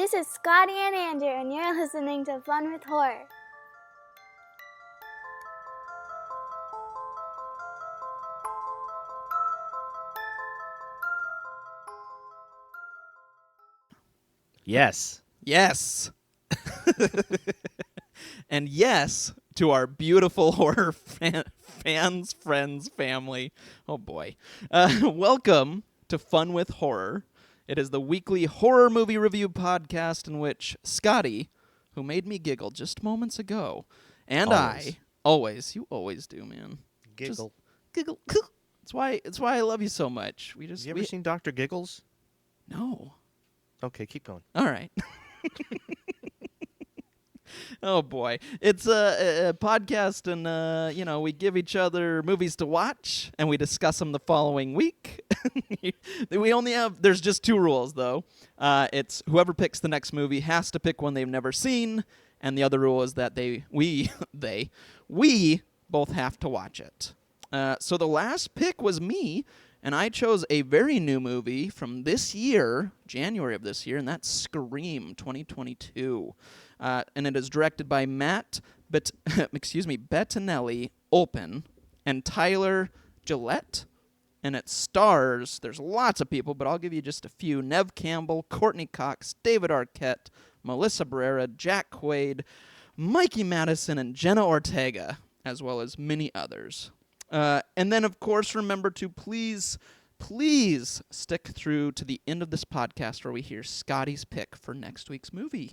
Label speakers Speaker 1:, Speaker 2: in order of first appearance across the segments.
Speaker 1: This is Scotty and Andrew, and you're listening to Fun with Horror.
Speaker 2: Yes.
Speaker 3: Yes. And yes to our beautiful horror fans, friends, family. Oh, boy. Welcome to Fun with Horror. It is the weekly horror movie review podcast in which Scotty, who made me giggle just moments ago, and you always do, man.
Speaker 2: Giggle.
Speaker 3: Just giggle. It's why I love you so much.
Speaker 2: Have you ever seen Dr. Giggles?
Speaker 3: No.
Speaker 2: Okay, keep going.
Speaker 3: All right. Oh, boy. It's a podcast, and, we give each other movies to watch, and we discuss them the following week. There's just two rules, though. It's whoever picks the next movie has to pick one they've never seen, and the other rule is that we both have to watch it. So the last pick was me, and I chose a very new movie from this year, January of this year, and that's Scream 2022. And it is directed by Bettinelli-Olpin and Tyler Gillett. And it stars, there's lots of people, but I'll give you just a few. Neve Campbell, Courtney Cox, David Arquette, Melissa Barrera, Jack Quaid, Mikey Madison, and Jenna Ortega, as well as many others. And then, of course, remember to please stick through to the end of this podcast where we hear Scotty's pick for next week's movie.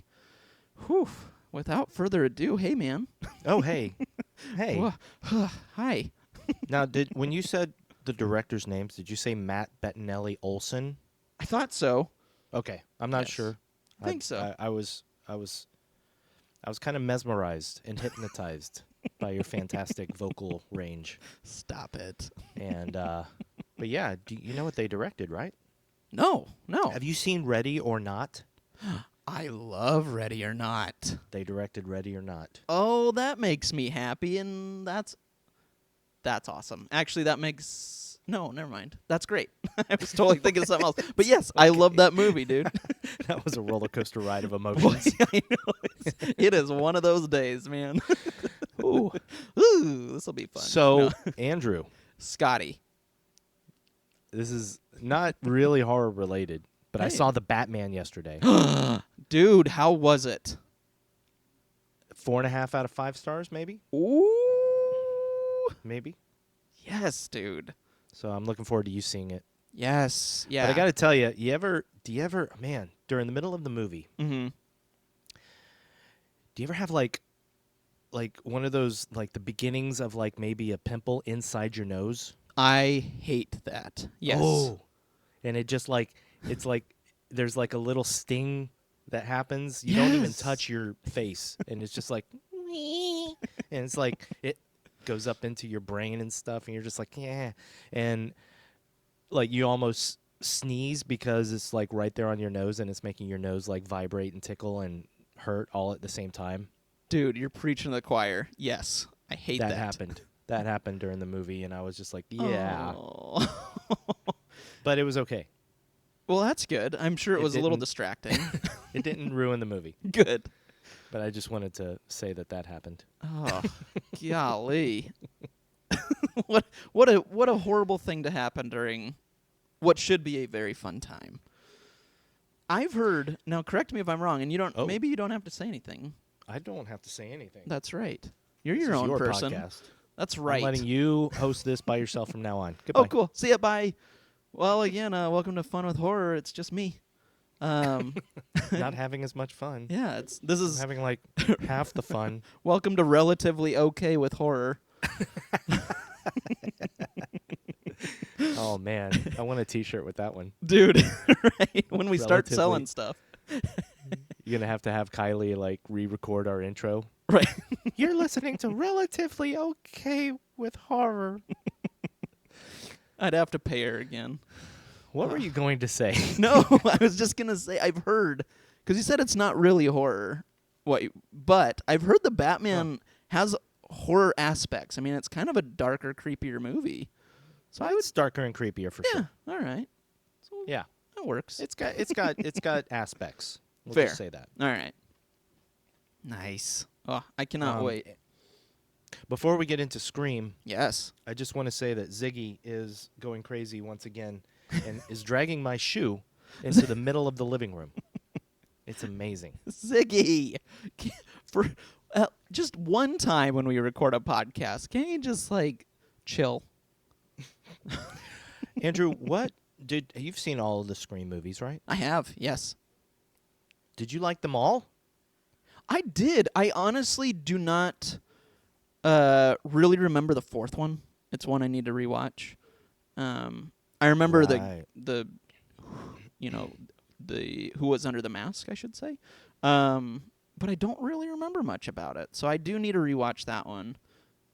Speaker 3: Whew. Without further ado, hey, man.
Speaker 2: Oh, hey. Hey.
Speaker 3: Hi.
Speaker 2: Now, when you said the director's names, did you say Matt Bettinelli-Olpin?
Speaker 3: I thought so.
Speaker 2: Okay. I'm not
Speaker 3: Yes.
Speaker 2: sure.
Speaker 3: I think so.
Speaker 2: I was kind of mesmerized and hypnotized by your fantastic vocal range.
Speaker 3: Stop it.
Speaker 2: And but yeah, you know what they directed, right?
Speaker 3: No.
Speaker 2: Have you seen Ready or Not?
Speaker 3: I love Ready or Not.
Speaker 2: They directed Ready or Not.
Speaker 3: Oh, that makes me happy, and that's awesome. Actually, that makes... No, never mind. That's great. I was totally thinking of something else. But yes, okay. I love that movie, dude.
Speaker 2: That was a roller coaster ride of emotions.
Speaker 3: I know. It is one of those days, man. Ooh, this will be fun.
Speaker 2: So, Andrew.
Speaker 3: Scotty.
Speaker 2: This is not really horror related, but
Speaker 3: hey.
Speaker 2: I saw The Batman yesterday.
Speaker 3: Dude, how was it?
Speaker 2: 4.5 out of 5 stars, maybe?
Speaker 3: Ooh.
Speaker 2: Maybe.
Speaker 3: Yes, dude.
Speaker 2: So I'm looking forward to you seeing it.
Speaker 3: Yes. Yeah.
Speaker 2: But I got to tell you, do you ever, man, during the middle of the movie,
Speaker 3: mm-hmm.
Speaker 2: do you ever have like one of those, like the beginnings of like maybe a pimple inside your nose?
Speaker 3: I hate that. Yes.
Speaker 2: Oh. And it just like, it's like, there's like a little sting that happens. You don't even touch your face. And it's just like, and it's like, it goes up into your brain and stuff. And you're just like, yeah. And like you almost sneeze because it's like right there on your nose and it's making your nose like vibrate and tickle and hurt all at the same time.
Speaker 3: Dude, you're preaching to the choir. Yes. I hate that.
Speaker 2: That happened during the movie, and I was just like, yeah.
Speaker 3: Oh.
Speaker 2: But it was okay.
Speaker 3: Well, that's good. I'm sure it was a little distracting.
Speaker 2: It didn't ruin the movie.
Speaker 3: Good.
Speaker 2: But I just wanted to say that happened.
Speaker 3: Oh, golly. What a horrible thing to happen during what should be a very fun time. I've heard, now correct me if I'm wrong, and maybe you don't have to say anything.
Speaker 2: I don't have to say anything.
Speaker 3: That's right. You're your own person.
Speaker 2: Podcast.
Speaker 3: That's right.
Speaker 2: I'm letting you host this by yourself from now on. Goodbye.
Speaker 3: Oh, cool. See ya. Bye. Well, again, welcome to Fun with Horror. It's just me.
Speaker 2: Not having as much fun.
Speaker 3: Yeah, I'm
Speaker 2: having like half the fun.
Speaker 3: Welcome to Relatively Okay with Horror.
Speaker 2: Oh man, I want a T-shirt with that one,
Speaker 3: dude. Right when we start selling stuff,
Speaker 2: you're gonna have to have Kylie like re-record our intro.
Speaker 3: Right.
Speaker 2: You're listening to Relatively Okay with Horror.
Speaker 3: I'd have to pay her again.
Speaker 2: What were you going to say?
Speaker 3: No, I was just going to say I've heard, because you said it's not really horror, but I've heard the Batman has horror aspects. I mean, it's kind of a darker, creepier movie. So
Speaker 2: it's darker and creepier for sure.
Speaker 3: Yeah, all right. So
Speaker 2: yeah.
Speaker 3: that works.
Speaker 2: It's got aspects. We'll
Speaker 3: Fair.
Speaker 2: just say that.
Speaker 3: All right. Nice. Oh, I cannot wait.
Speaker 2: Before we get into Scream,
Speaker 3: Yes.
Speaker 2: I just want to say that Ziggy is going crazy once again and is dragging my shoe into the middle of the living room. It's amazing.
Speaker 3: Ziggy, for just one time when we record a podcast, can't you just like chill?
Speaker 2: Andrew, you've seen all of the Scream movies, right?
Speaker 3: I have, yes.
Speaker 2: Did you like them all?
Speaker 3: I did. I honestly do not really remember the fourth one. It's one I need to rewatch. I remember
Speaker 2: Right.
Speaker 3: the Who Was Under the Mask, I should say. But I don't really remember much about it. So I do need to rewatch that one.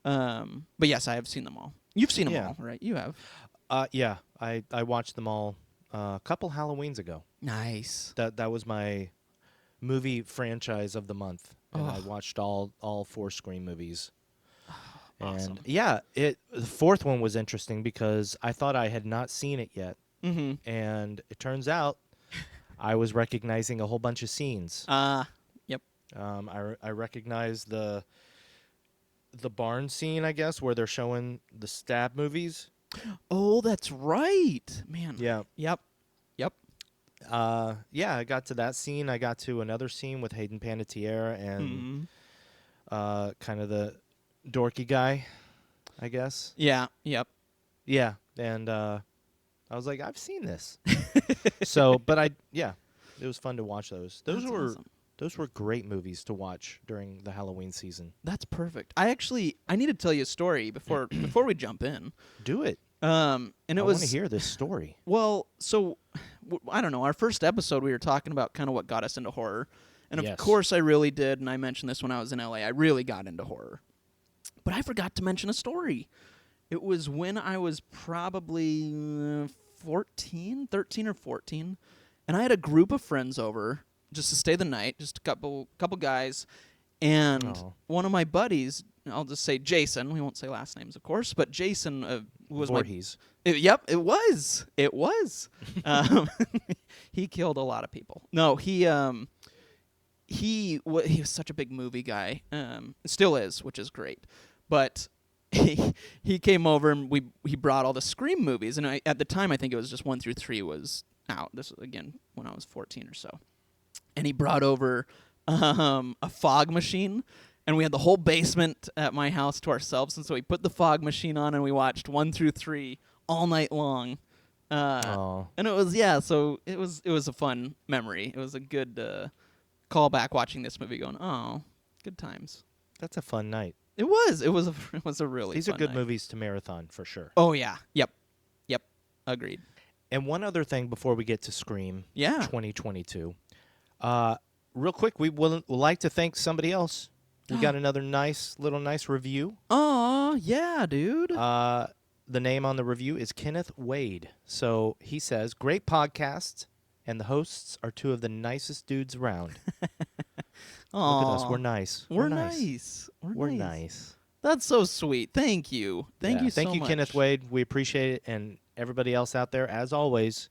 Speaker 3: But yes, I have seen them all. You've seen them all, right? You have.
Speaker 2: Yeah. I watched them all a couple Halloweens ago.
Speaker 3: Nice.
Speaker 2: That was my movie franchise of the month. And I watched all 4 Scream movies.
Speaker 3: Awesome.
Speaker 2: And yeah, the fourth one was interesting because I thought I had not seen it yet.
Speaker 3: Mm-hmm.
Speaker 2: And it turns out I was recognizing a whole bunch of scenes.
Speaker 3: Yep.
Speaker 2: I recognized the barn scene, I guess, where they're showing the stab movies.
Speaker 3: Oh, that's right. Man.
Speaker 2: Yeah.
Speaker 3: Yep.
Speaker 2: Yeah, I got to that scene. I got to another scene with Hayden Panettiere and kind of the dorky guy, I guess.
Speaker 3: Yeah. Yep.
Speaker 2: Yeah, and I was like, I've seen this. So, but it was fun to watch those.
Speaker 3: That's awesome.
Speaker 2: Those were great movies to watch during the Halloween season.
Speaker 3: That's perfect. I need to tell you a story before we jump in.
Speaker 2: Do it.
Speaker 3: And it
Speaker 2: I
Speaker 3: was
Speaker 2: want to hear this story.
Speaker 3: Well, so I don't know. Our first episode, we were talking about kind of what got us into horror, and
Speaker 2: Yes.
Speaker 3: of course, I really did. And I mentioned this when I was in LA. I really got into horror, but I forgot to mention a story. It was when I was probably 13 or 14, and I had a group of friends over just to stay the night, just a couple guys, and one of my buddies. I'll just say Jason. We won't say last names, of course, but Jason who was
Speaker 2: Voorhees.
Speaker 3: Yep, it was. It was. He killed a lot of people. No, he was such a big movie guy. Still is, which is great. But he came over and he brought all the Scream movies, and at the time I think it was just 1 through 3 was out. This was again when I was 14 or so, and he brought over a fog machine. And we had the whole basement at my house to ourselves, and so we put the fog machine on, and we watched 1 through 3 all night long. And it was so it was a fun memory. It was a good callback watching this movie, going, oh, good times.
Speaker 2: That's a fun night.
Speaker 3: It was a really.
Speaker 2: These
Speaker 3: fun
Speaker 2: are good
Speaker 3: night.
Speaker 2: movies to marathon for sure.
Speaker 3: Oh yeah, yep, agreed.
Speaker 2: And one other thing before we get to Scream, 2022. Real quick, we would like to thank somebody else. We got another nice review.
Speaker 3: Oh, yeah, dude.
Speaker 2: The name on the review is Kenneth Wade. So he says, great podcast, and the hosts are 2 of the nicest dudes around. Look at us. We're nice.
Speaker 3: We're nice.
Speaker 2: We're nice.
Speaker 3: That's so sweet. Thank you. Thank you so
Speaker 2: Thank you,
Speaker 3: much.
Speaker 2: Kenneth Wade. We appreciate it. And everybody else out there, as always,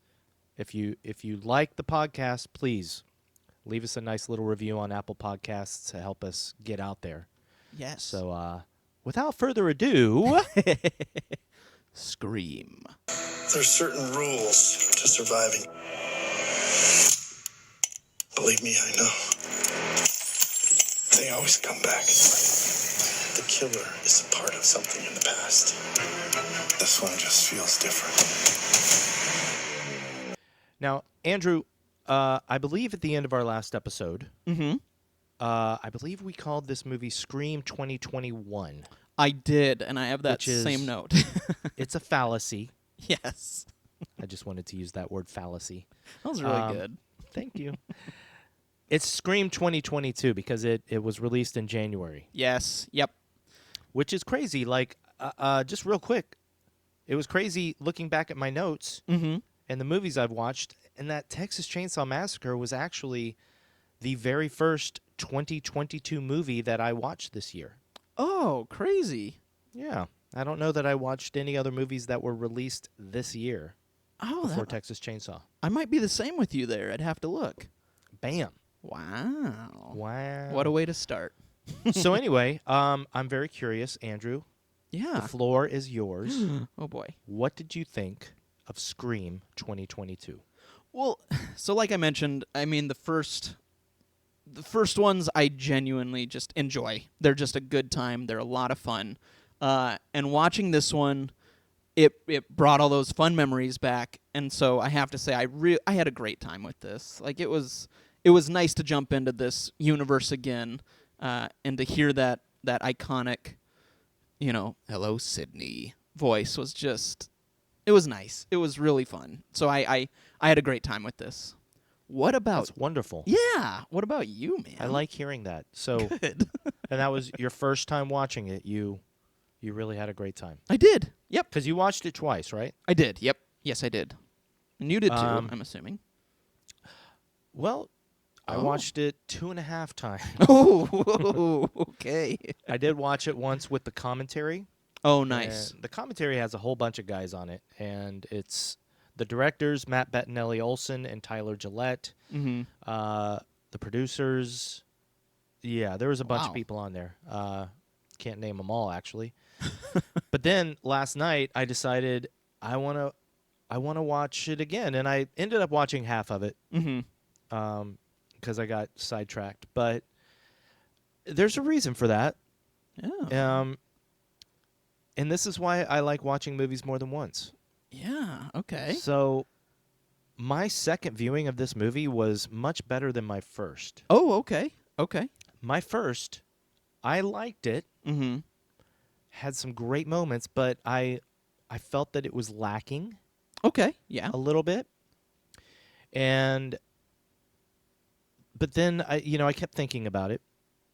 Speaker 2: if you like the podcast, please leave us a nice little review on Apple Podcasts to help us get out there.
Speaker 3: Yes.
Speaker 2: So, without further ado,
Speaker 3: Scream.
Speaker 4: There's certain rules to surviving. Believe me, I know. They always come back. The killer is a part of something in the past. This one just feels different.
Speaker 2: now, Andrew, I believe at the end of our last episode, I believe we called this movie Scream 2021.
Speaker 3: I did, and I have that
Speaker 2: Which is-
Speaker 3: same note.
Speaker 2: It's a fallacy.
Speaker 3: Yes.
Speaker 2: I just wanted to use that word fallacy.
Speaker 3: That was really good.
Speaker 2: Thank you. It's Scream 2022 because it was released in January,
Speaker 3: Yes. Yep.
Speaker 2: which is crazy. Like, just real quick, it was crazy looking back at my notes
Speaker 3: Mm-hmm.
Speaker 2: and the movies I've watched, and that Texas Chainsaw Massacre was actually the very first 2022 movie that I watched this year.
Speaker 3: Oh, crazy.
Speaker 2: Yeah. I don't know that I watched any other movies that were released this year
Speaker 3: Oh,
Speaker 2: before Texas Chainsaw.
Speaker 3: I might be the same with you there. I'd have to look.
Speaker 2: Bam.
Speaker 3: Wow.
Speaker 2: Wow.
Speaker 3: What a way to start.
Speaker 2: So anyway, I'm very curious, Andrew.
Speaker 3: Yeah.
Speaker 2: The floor is yours.
Speaker 3: Oh, boy.
Speaker 2: What did you think of Scream 2022?
Speaker 3: Well, so like I mentioned, I mean, the first ones I genuinely just enjoy. They're just a good time. They're a lot of fun. And watching this one, it brought all those fun memories back. And so I have to say, I had a great time with this. Like it was nice to jump into this universe again, and to hear that iconic, "Hello, Sydney" voice was just. It was nice. It was really fun. So I had a great time with this. What about...
Speaker 2: That's wonderful.
Speaker 3: Yeah. What about you, man?
Speaker 2: I like hearing that. So,
Speaker 3: Good.
Speaker 2: and that was your first time watching it. You really had a great time.
Speaker 3: I did. Yep.
Speaker 2: Because you watched it twice, right?
Speaker 3: I did. Yep. Yes, I did. And you did too, I'm assuming.
Speaker 2: Well, I
Speaker 3: Oh.
Speaker 2: watched it 2.5 times.
Speaker 3: Oh, okay.
Speaker 2: I did watch it once with the commentary.
Speaker 3: Oh, nice.
Speaker 2: And the commentary has a whole bunch of guys on it, and it's the directors, Matt Bettinelli-Olpin and Tyler Gillett,
Speaker 3: Mm-hmm.
Speaker 2: the producers. Yeah, there was a bunch
Speaker 3: Wow.
Speaker 2: of people on there. Can't name them all, actually. But then last night, I decided I want to watch it again, and I ended up watching half of it
Speaker 3: Mm-hmm.
Speaker 2: because I got sidetracked. But there's a reason for that.
Speaker 3: Yeah.
Speaker 2: And this is why I like watching movies more than once.
Speaker 3: Yeah. Okay.
Speaker 2: So my second viewing of this movie was much better than my first.
Speaker 3: Oh, okay. Okay.
Speaker 2: My first, I liked it,
Speaker 3: Mm-hmm.
Speaker 2: had some great moments, but I felt that it was lacking
Speaker 3: Okay. Yeah.
Speaker 2: a little bit. But then I kept thinking about it.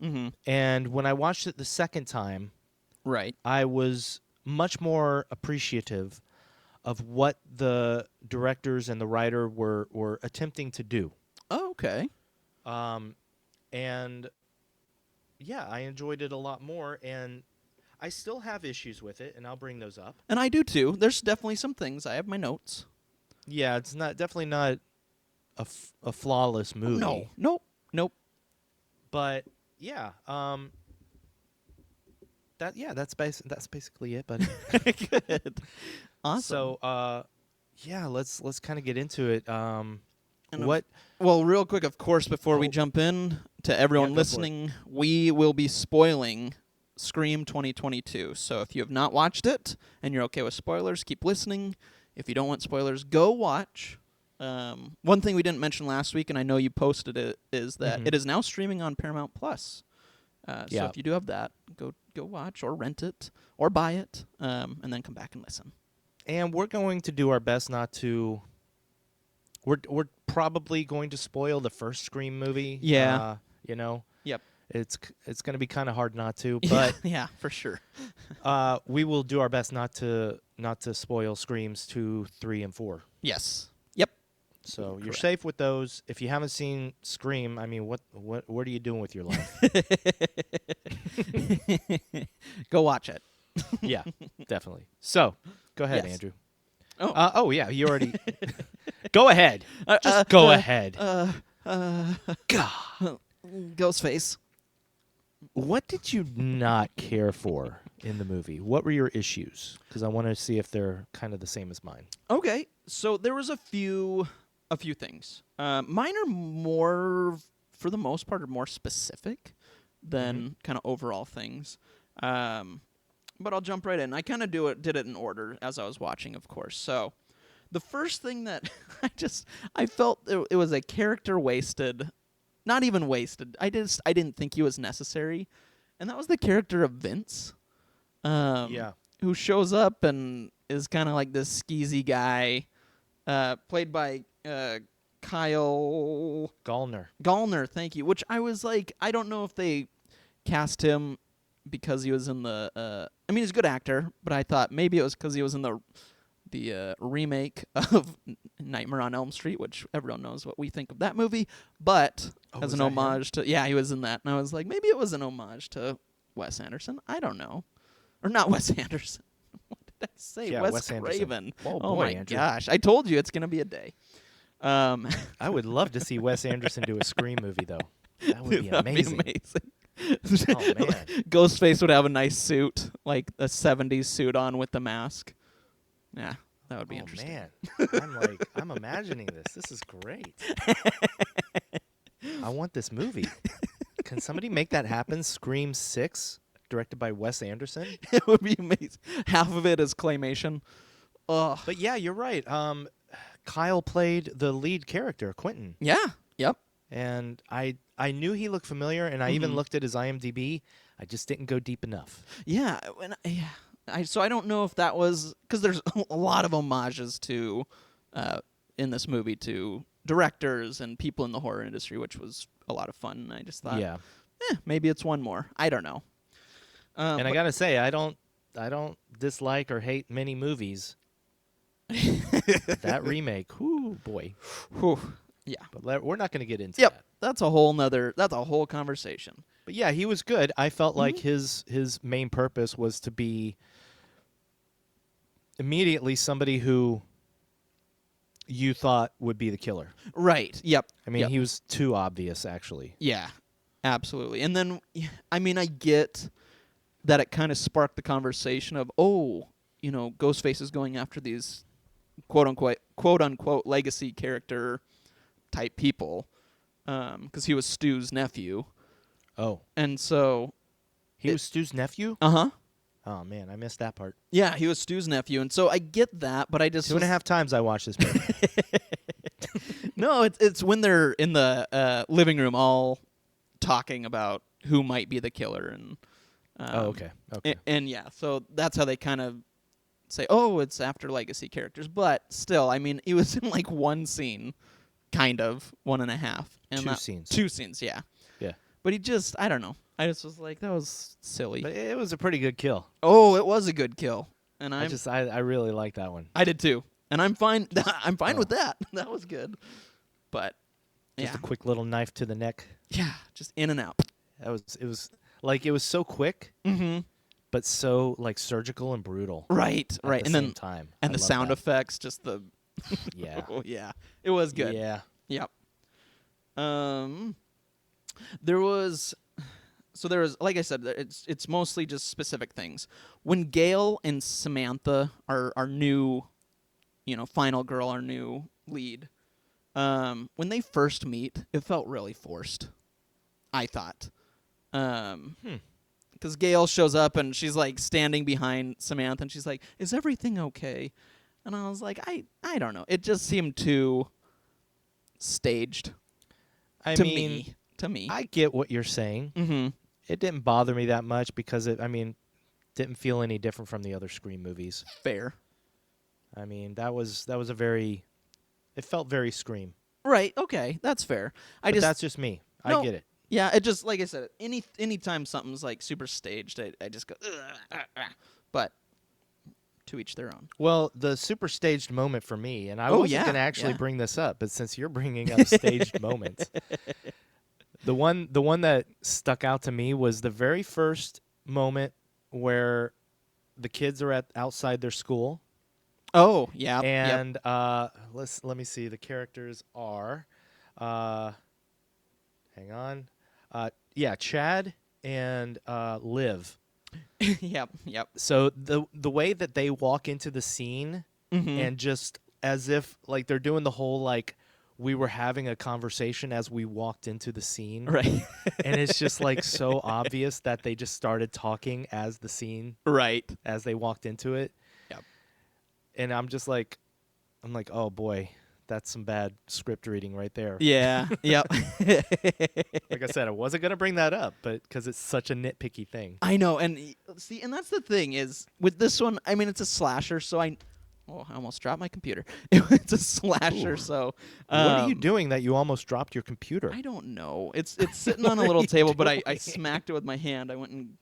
Speaker 3: Mm-hmm.
Speaker 2: And when I watched it the second time,
Speaker 3: Right.
Speaker 2: I was much more appreciative of what the directors and the writer were attempting to do.
Speaker 3: Oh, okay.
Speaker 2: And yeah, I enjoyed it a lot more, and I still have issues with it, and I'll bring those up.
Speaker 3: And I do too. There's definitely some things. I have my notes.
Speaker 2: Yeah, it's definitely not a flawless movie.
Speaker 3: No. Nope. Nope.
Speaker 2: But yeah, that's basically it. But
Speaker 3: Good. Awesome.
Speaker 2: so yeah, let's kind of get into it.
Speaker 3: And
Speaker 2: What?
Speaker 3: Well, real quick, of course, before we
Speaker 2: Oh.
Speaker 3: jump in, to everyone
Speaker 2: Yeah, go for it.
Speaker 3: listening, we will be spoiling Scream 2022. So if you have not watched it and you're okay with spoilers, keep listening. If you don't want spoilers, go watch. One thing we didn't mention last week, and I know you posted it, is that
Speaker 2: Mhm.
Speaker 3: it is now streaming on Paramount Plus. So
Speaker 2: Yeah.
Speaker 3: if you do have that, go watch or rent it or buy it, and then come back and listen.
Speaker 2: And we're going to do our best not to. We're probably going to spoil the first Scream movie.
Speaker 3: Yeah.
Speaker 2: Yep.
Speaker 3: Yep.
Speaker 2: It's going to be kind of hard not to, but
Speaker 3: yeah, for sure.
Speaker 2: we will do our best not to spoil Screams 2, 3, and 4.
Speaker 3: Yes. Yep.
Speaker 2: So you're
Speaker 3: Correct.
Speaker 2: safe with those. If you haven't seen Scream, I mean, what are you doing with your life?
Speaker 3: Go watch it.
Speaker 2: Yeah, definitely. So go ahead,
Speaker 3: Yes.
Speaker 2: Andrew.
Speaker 3: Oh.
Speaker 2: Yeah, you already. Go ahead. Just go ahead. God.
Speaker 3: Ghostface.
Speaker 2: What did you not care for in the movie? What were your issues? Because I want to see if they're kind of the same as mine.
Speaker 3: Okay, so there was a few things. Mine are more, for the most part, are more specific than kind of overall things. But I'll jump right in. I kind of did it in order as I was watching, of course. So the first thing that I felt it was a character wasted. Not even wasted. I didn't think he was necessary, and that was the character of Vince.
Speaker 2: Yeah.
Speaker 3: Who shows up and is kind of like this skeezy guy, played by Kyle
Speaker 2: Gallner.
Speaker 3: Thank you. Which I was like, I don't know if they cast him because he was in the. I mean, he's a good actor, but I thought maybe it was because he was in the remake of Nightmare on Elm Street, which everyone knows what we think of that movie. But as
Speaker 2: was
Speaker 3: an
Speaker 2: that him?
Speaker 3: homage to, yeah, he was in that, and I was like, maybe it was an homage to Wes Anderson. I don't know, or not Wes Anderson. What did I say?
Speaker 2: Yeah, Wes Anderson.
Speaker 3: Craven.
Speaker 2: Oh,
Speaker 3: Oh
Speaker 2: boy,
Speaker 3: my
Speaker 2: Andrew.
Speaker 3: gosh! I told you it's gonna be a day.
Speaker 2: I would love to see Wes Anderson do a Scream movie, though. That would be
Speaker 3: That'd
Speaker 2: amazing.
Speaker 3: be amazing.
Speaker 2: Oh, man.
Speaker 3: Ghostface would have a nice suit, like a 70s suit on with the mask. Yeah, that would be interesting.
Speaker 2: Man, I'm imagining this. This is great. I want this movie. Can somebody make that happen? Scream 6, directed by Wes Anderson.
Speaker 3: It would be amazing. Half of it is claymation. Ugh.
Speaker 2: But yeah, you're right. Kyle played the lead character, Quentin,
Speaker 3: Yeah. Yep.
Speaker 2: and I knew he looked familiar, and I even looked at his IMDb. I just didn't go deep enough.
Speaker 3: Yeah. So I don't know if that was because there's a lot of homages to in this movie to directors and people in the horror industry, which was a lot of fun. And I just thought,
Speaker 2: Yeah,
Speaker 3: maybe it's one more. I don't know.
Speaker 2: and I gotta say, I don't dislike or hate many movies. That remake, whoo boy.
Speaker 3: Whew, yeah.
Speaker 2: But we're not gonna get into
Speaker 3: Yep.
Speaker 2: that.
Speaker 3: That's a whole conversation.
Speaker 2: But yeah, he was good. I felt like his main purpose was to be immediately somebody who you thought would be the killer.
Speaker 3: Right. Yep.
Speaker 2: I mean,
Speaker 3: Yep.
Speaker 2: he was too obvious, actually.
Speaker 3: Yeah, absolutely. And then, I mean, I get that it kind of sparked the conversation of, Ghostface is going after these quote unquote legacy character type people, because he was Stu's nephew,
Speaker 2: Oh,
Speaker 3: and so
Speaker 2: he was Stu's nephew?
Speaker 3: uh-huh.
Speaker 2: Oh, man, I missed that part.
Speaker 3: Yeah, he was Stu's nephew, and so I get that, but I just
Speaker 2: 2.5 times I watched this movie.
Speaker 3: No, it's when they're in the living room all talking about who might be the killer, and
Speaker 2: Oh, okay. Okay.
Speaker 3: And yeah, so that's how they kind of say, oh, it's after legacy characters. But still, I mean, it was in like one scene, kind of, 1.5. And
Speaker 2: Two scenes.
Speaker 3: 2 scenes, yeah.
Speaker 2: Yeah.
Speaker 3: But I don't know. I just was like, that was silly.
Speaker 2: But it was a pretty good kill.
Speaker 3: Oh, it was a good kill. And
Speaker 2: I really like that one.
Speaker 3: I did too. And I'm fine. I'm fine with that. That was good. But
Speaker 2: Just
Speaker 3: yeah,
Speaker 2: a quick little knife to the neck.
Speaker 3: yeah, just in and out.
Speaker 2: It was so quick,
Speaker 3: Mm-hmm.
Speaker 2: but so like surgical and brutal.
Speaker 3: Right,
Speaker 2: at
Speaker 3: right.
Speaker 2: the
Speaker 3: And
Speaker 2: same
Speaker 3: then
Speaker 2: time.
Speaker 3: and
Speaker 2: I
Speaker 3: the
Speaker 2: love
Speaker 3: sound
Speaker 2: that.
Speaker 3: effects, just the
Speaker 2: Yeah.
Speaker 3: oh yeah, it was good.
Speaker 2: Yeah.
Speaker 3: Yep. There was, like I said, it's mostly just specific things. When Gail and Samantha, our new, final girl, our new lead, when they first meet, it felt really forced. I thought, because Gail shows up and she's like standing behind Samantha, and she's like, "Is everything okay?" And I was like, I don't know. It just seemed too staged. To me.
Speaker 2: I get what you're saying.
Speaker 3: Mm-hmm.
Speaker 2: It didn't bother me that much because didn't feel any different from the other Scream movies.
Speaker 3: Fair.
Speaker 2: I mean, that was it felt very Scream.
Speaker 3: Right. Okay. That's fair.
Speaker 2: But that's just me.
Speaker 3: No,
Speaker 2: I get it.
Speaker 3: Yeah. It just, like I said, anytime something's like super staged, I just go. But to each their own.
Speaker 2: Well, the super staged moment for me, and I
Speaker 3: Oh,
Speaker 2: wasn't
Speaker 3: yeah,
Speaker 2: going to actually
Speaker 3: yeah.
Speaker 2: bring this up, but since you're bringing up staged moments, the one that stuck out to me was the very first moment where the kids are outside their school.
Speaker 3: Oh yeah.
Speaker 2: And let me see. The characters are, hang on, Chad and Liv.
Speaker 3: Yep.
Speaker 2: So the way that they walk into the scene
Speaker 3: Mm-hmm.
Speaker 2: and just as if like they're doing the whole like we were having a conversation as we walked into the scene,
Speaker 3: Right.
Speaker 2: and it's just like so obvious that they just started talking as the scene
Speaker 3: Right.
Speaker 2: as they walked into it.
Speaker 3: Yep.
Speaker 2: And I'm like, oh boy, that's some bad script reading right there.
Speaker 3: Yeah. Yep.
Speaker 2: Like I said, I wasn't gonna bring that up, but because it's such a nitpicky thing.
Speaker 3: I know, and see, and that's the thing is with this one. I mean, it's a slasher, so I almost dropped my computer. It's a slasher,
Speaker 2: Ooh.
Speaker 3: so
Speaker 2: What are you doing that you almost dropped your computer?
Speaker 3: I don't know. It's sitting on a little table, but I smacked it with my hand. I went and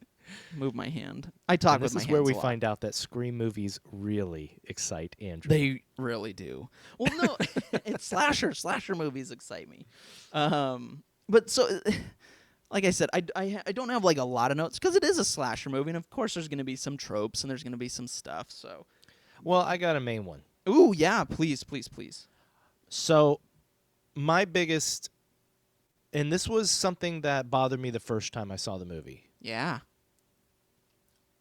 Speaker 3: moved my hand. I talk
Speaker 2: And
Speaker 3: with
Speaker 2: this
Speaker 3: my
Speaker 2: is
Speaker 3: hands
Speaker 2: where we
Speaker 3: a lot.
Speaker 2: find out that Scream movies really excite Andrew.
Speaker 3: They really do. Well, no, it's slasher. Slasher movies excite me. But so, like I said, I don't have like a lot of notes because it is a slasher movie, and of course there's going to be some tropes and there's going to be some stuff. So,
Speaker 2: Well, I got a main one.
Speaker 3: ooh, yeah, please.
Speaker 2: So my biggest, and this was something that bothered me the first time I saw the movie.
Speaker 3: Yeah.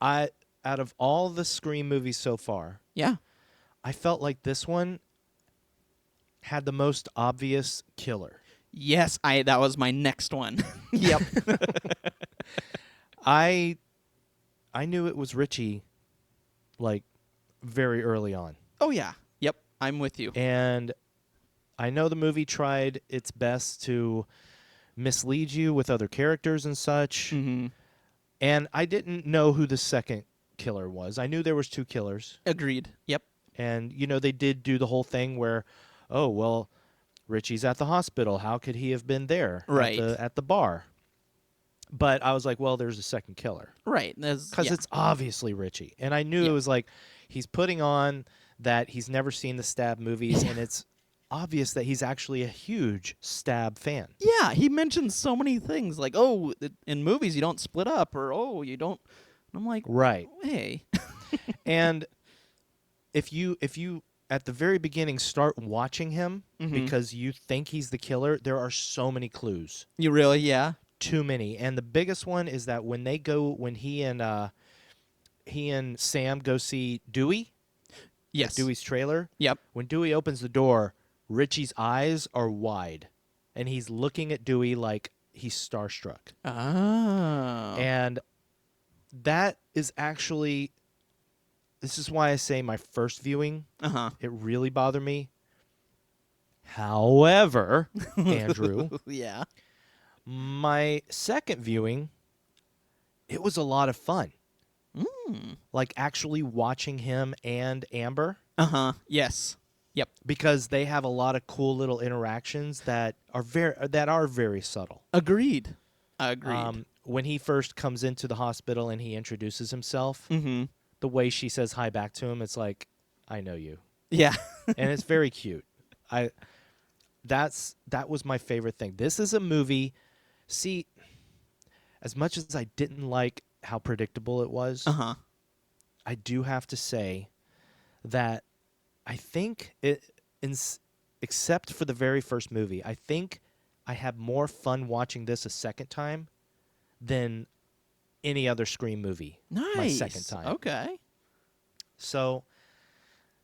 Speaker 2: Out of all the Scream movies so far,
Speaker 3: Yeah.
Speaker 2: I felt like this one had the most obvious killer.
Speaker 3: Yes, that was my next one. Yep.
Speaker 2: I knew it was Richie, like, very early on.
Speaker 3: Oh, yeah. Yep. I'm with you.
Speaker 2: And I know the movie tried its best to mislead you with other characters and such.
Speaker 3: Mm-hmm.
Speaker 2: And I didn't know who the second killer was. I knew there was 2 killers.
Speaker 3: Agreed. Yep.
Speaker 2: And, they did do the whole thing where, oh, well, Richie's at the hospital. How could he have been there
Speaker 3: Right.
Speaker 2: at the bar? But I was like, well, there's a second killer.
Speaker 3: Right.
Speaker 2: Because it's obviously Richie. And I knew it was like he's putting on that he's never seen the Stab movies, and it's obvious that he's actually a huge Stab fan.
Speaker 3: Yeah, he mentions so many things like, oh, in movies you don't split up, or oh, you don't. And I'm like,
Speaker 2: Right.
Speaker 3: Hey.
Speaker 2: And if you at the very beginning start watching him because you think he's the killer, there are so many clues.
Speaker 3: You really? Yeah.
Speaker 2: Too many. And the biggest one is that when he and Sam go see Dewey,
Speaker 3: Yes.
Speaker 2: Dewey's trailer.
Speaker 3: Yep.
Speaker 2: When Dewey opens the door, Richie's eyes are wide, and he's looking at Dewey like he's starstruck.
Speaker 3: Oh.
Speaker 2: And that is actually, this is why I say my first viewing, it really bothered me. However, Andrew,
Speaker 3: Yeah.
Speaker 2: my second viewing, it was a lot of fun. Like actually watching him and Amber.
Speaker 3: Yes. Yep.
Speaker 2: Because they have a lot of cool little interactions that are very subtle.
Speaker 3: Agreed.
Speaker 2: When he first comes into the hospital and he introduces himself, the way she says hi back to him, it's like, I know you.
Speaker 3: Yeah.
Speaker 2: And it's very cute. That was my favorite thing. This is a movie. See, as much as I didn't like how predictable it was, I do have to say that I think except for the very first movie, I think I had more fun watching this a second time than any other Scream movie.
Speaker 3: Nice.
Speaker 2: My second time.
Speaker 3: Okay.
Speaker 2: So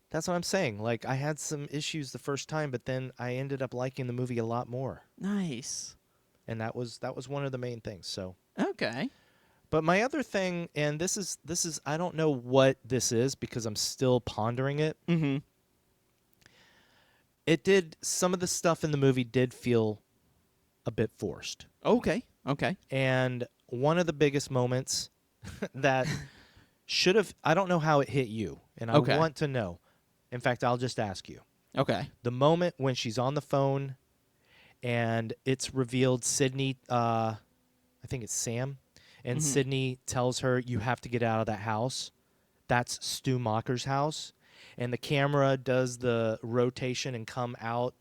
Speaker 2: that's what I'm saying. Like, I had some issues the first time, but then I ended up liking the movie a lot more.
Speaker 3: Nice.
Speaker 2: And that was one of the main things. So
Speaker 3: Okay.
Speaker 2: But my other thing, and this is I don't know what this is because I'm still pondering it. Some of the stuff in the movie did feel a bit forced.
Speaker 3: Okay.
Speaker 2: And one of the biggest moments that should have, I don't know how it hit you, and I want to know. In fact, I'll just ask you.
Speaker 3: Okay.
Speaker 2: The moment when she's on the phone and it's revealed Sydney, I think it's Sam, and Sydney tells her, you have to get out of that house. That's Stu Macher's house. And the camera does the rotation and comes out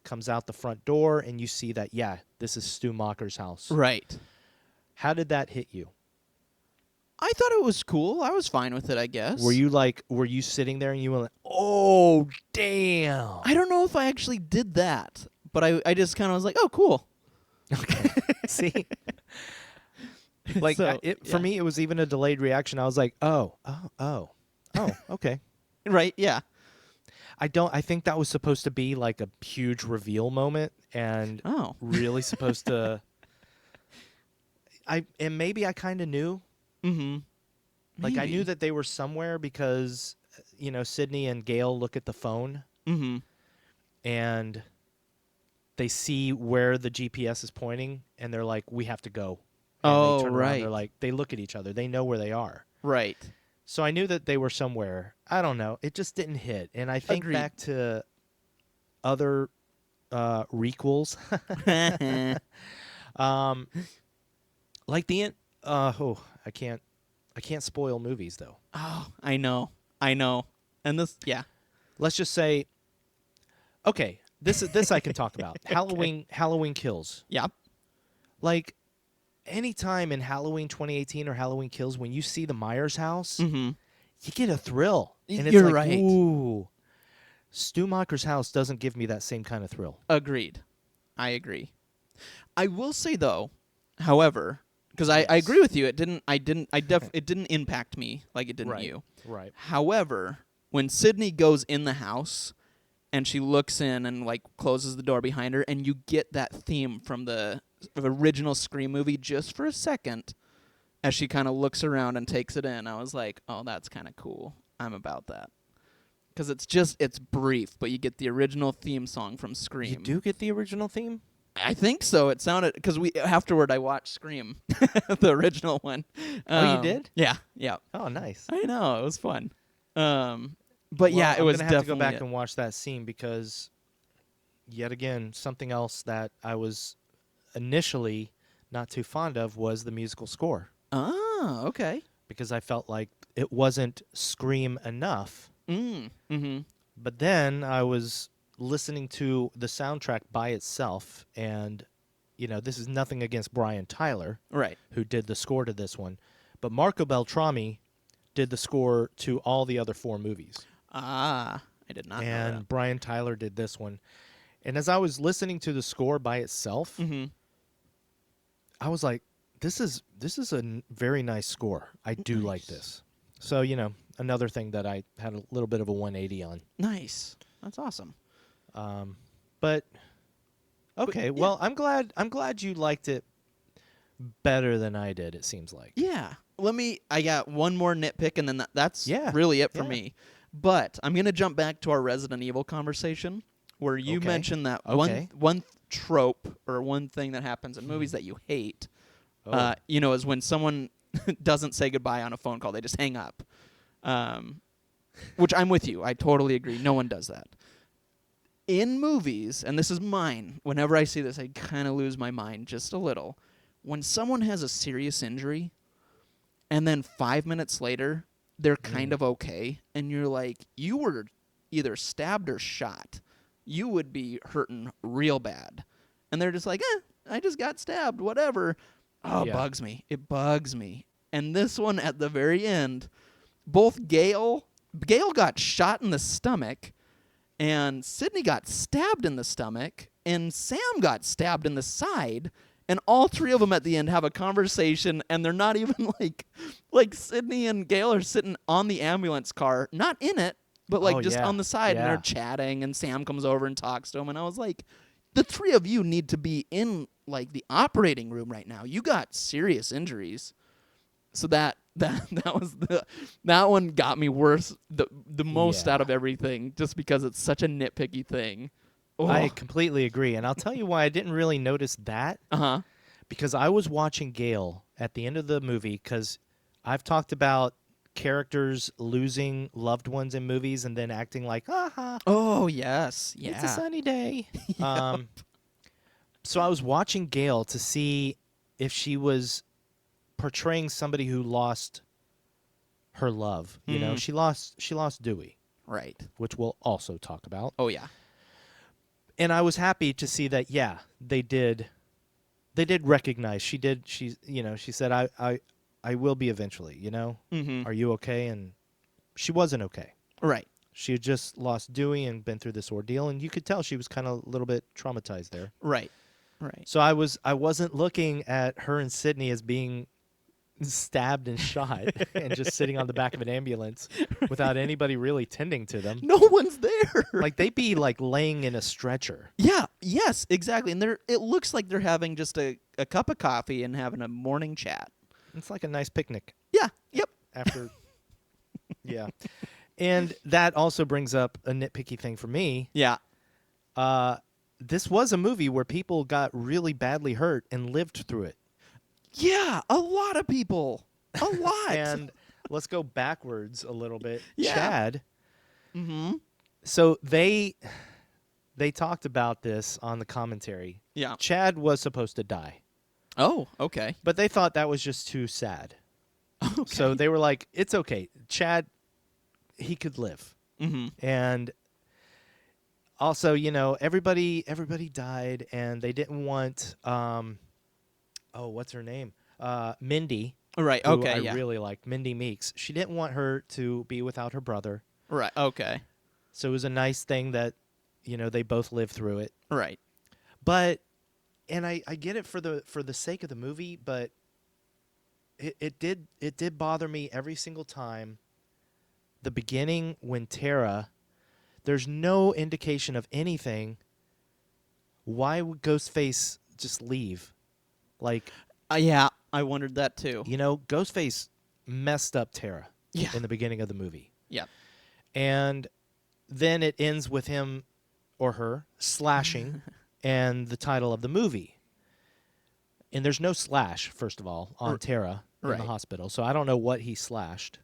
Speaker 2: the front door, and you see that, yeah, this is Stu Macher's house.
Speaker 3: Right.
Speaker 2: How did that hit you?
Speaker 3: I thought it was cool. I was fine with it, I guess.
Speaker 2: Were you sitting there and you were like, oh, damn.
Speaker 3: I don't know if I actually did that, but I just kind of was like, oh, cool.
Speaker 2: Okay. See? Like, for me, it was even a delayed reaction. I was like, oh, okay.
Speaker 3: Right, yeah.
Speaker 2: I think that was supposed to be like a huge reveal moment and really supposed to. Maybe I kind of knew. Like, I knew that they were somewhere because, Sydney and Gail look at the phone. And they see where the GPS is pointing, and they're like, we have to go. And they turn around, they're like, they look at each other. They know where they are.
Speaker 3: Right.
Speaker 2: So I knew that they were somewhere. I don't know. It just didn't hit. And I think back to other requels. Like the I can't spoil movies though.
Speaker 3: Oh, I know. And this, yeah.
Speaker 2: Let's just say, okay, this I can talk about. Halloween Kills.
Speaker 3: Yep.
Speaker 2: Like, anytime in Halloween 2018 or Halloween Kills, when you see the Myers house, you get a thrill. And it's
Speaker 3: You're
Speaker 2: like,
Speaker 3: right.
Speaker 2: ooh. Stu Macher's house doesn't give me that same kind of thrill.
Speaker 3: Agreed. I agree. I will say though, however, because I agree with you, it didn't impact me like it didn't you.
Speaker 2: Right.
Speaker 3: However, when Sydney goes in the house and she looks in and like closes the door behind her, and you get that theme from the original Scream movie just for a second, as she kind of looks around and takes it in, I was like, oh, that's kind of cool. I'm about that. Because it's brief, but you get the original theme song from Scream.
Speaker 2: You do get the original theme?
Speaker 3: I think so. It sounded, because afterward I watched Scream, the original one.
Speaker 2: Oh, you did?
Speaker 3: Yeah.
Speaker 2: Oh, nice.
Speaker 3: I know, it was fun. But
Speaker 2: Well,
Speaker 3: yeah, it was
Speaker 2: I'm gonna have
Speaker 3: definitely
Speaker 2: to go back and watch that scene because, yet again, something else that I was initially not too fond of was the musical score.
Speaker 3: Oh, okay.
Speaker 2: Because I felt like it wasn't Scream enough.
Speaker 3: Mm-hmm.
Speaker 2: But then I was listening to the soundtrack by itself, and, this is nothing against Brian Tyler,
Speaker 3: Right.
Speaker 2: who did the score to this one, but Marco Beltrami did the score to all the other 4 movies.
Speaker 3: Ah, I did not know
Speaker 2: And
Speaker 3: that.
Speaker 2: Brian Tyler did this one. And as I was listening to the score by itself, I was like, this is a very nice score. I do like this. So, another thing that I had a little bit of a 180 on.
Speaker 3: Nice. That's awesome.
Speaker 2: But okay,
Speaker 3: yeah.
Speaker 2: well, I'm glad you liked it better than I did, it seems like.
Speaker 3: Yeah. I got one more nitpick, and then that's
Speaker 2: Yeah,
Speaker 3: really it for
Speaker 2: yeah.
Speaker 3: me. But I'm going to jump back to our Resident Evil conversation, where you
Speaker 2: Okay.
Speaker 3: mentioned that
Speaker 2: Okay.
Speaker 3: one trope or one thing that happens in movies that you hate,
Speaker 2: Oh.
Speaker 3: is when someone doesn't say goodbye on a phone call. They just hang up. Which I'm with you. I totally agree. No one does that. In movies, and this is mine, whenever I see this, I kind of lose my mind just a little. When someone has a serious injury, and then 5 minutes later, they're kind of okay, and you're like, you were either stabbed or shot. You would be hurting real bad. And they're just like, I just got stabbed, whatever. Oh,
Speaker 2: Yeah.
Speaker 3: It bugs me. It bugs me. And this one at the very end, both Gail got shot in the stomach, and Sydney got stabbed in the stomach, and Sam got stabbed in the side, and all 3 of them at the end have a conversation, and they're not even like Sydney and Gail are sitting on the ambulance car, not in it, but just on the side, and they're chatting, and Sam comes over and talks to him, and I was like, the 3 of you need to be in the operating room right now. You got serious injuries. So that one got me worse the most out of everything, just because it's such a nitpicky thing.
Speaker 2: I completely agree, and I'll tell you why I didn't really notice that. Because I was watching Gail at the end of the movie, because I've talked about characters losing loved ones in movies and then acting like,
Speaker 3: oh yes, yeah,
Speaker 2: it's a sunny day. So I was watching Gail to see if she was portraying somebody who lost her love. You know, she lost Dewey,
Speaker 3: right,
Speaker 2: which we'll also talk about.
Speaker 3: Oh yeah.
Speaker 2: And I was happy to see that, they did recognize. She said, I will be eventually, Are you okay? And she wasn't okay.
Speaker 3: Right.
Speaker 2: She had just lost Dewey and been through this ordeal, and you could tell she was kind of a little bit traumatized there.
Speaker 3: Right.
Speaker 2: So I wasn't looking at her and Sydney as being stabbed and shot and just sitting on the back of an ambulance without anybody really tending to them.
Speaker 3: No one's there.
Speaker 2: Like they'd be laying in a stretcher.
Speaker 3: Yeah. Yes. Exactly. And it looks like they're having just a cup of coffee and having a morning chat.
Speaker 2: It's like a nice picnic.
Speaker 3: Yeah. Yep.
Speaker 2: After. Yeah. And that also brings up a nitpicky thing for me.
Speaker 3: Yeah.
Speaker 2: This was a movie where people got really badly hurt and lived through it.
Speaker 3: Yeah, a lot of people. A lot.
Speaker 2: And let's go backwards a little bit.
Speaker 3: Yeah.
Speaker 2: Chad.
Speaker 3: Mm-hmm.
Speaker 2: So they talked about this on the commentary.
Speaker 3: Yeah.
Speaker 2: Chad was supposed to die.
Speaker 3: Oh, okay.
Speaker 2: But they thought that was just too sad.
Speaker 3: Okay.
Speaker 2: So they were like, it's okay. Chad, he could live.
Speaker 3: Mm-hmm.
Speaker 2: And also, everybody died, and they didn't want, what's her name? Mindy.
Speaker 3: Right,
Speaker 2: who
Speaker 3: okay,
Speaker 2: I
Speaker 3: yeah.
Speaker 2: really liked, Mindy Meeks. She didn't want her to be without her brother.
Speaker 3: Right, okay.
Speaker 2: So it was a nice thing that, they both lived through it.
Speaker 3: Right.
Speaker 2: But I get it for the sake of the movie, but it did bother me every single time. The beginning when Tara, there's no indication of anything. Why would Ghostface just leave? Like,
Speaker 3: Yeah, I wondered that too.
Speaker 2: Ghostface messed up Tara
Speaker 3: Yeah.
Speaker 2: in the beginning of the movie.
Speaker 3: Yeah.
Speaker 2: And then it ends with him or her slashing and the title of the movie. And there's no slash, first of all, on Tara in
Speaker 3: right.
Speaker 2: the hospital. So I don't know what he slashed.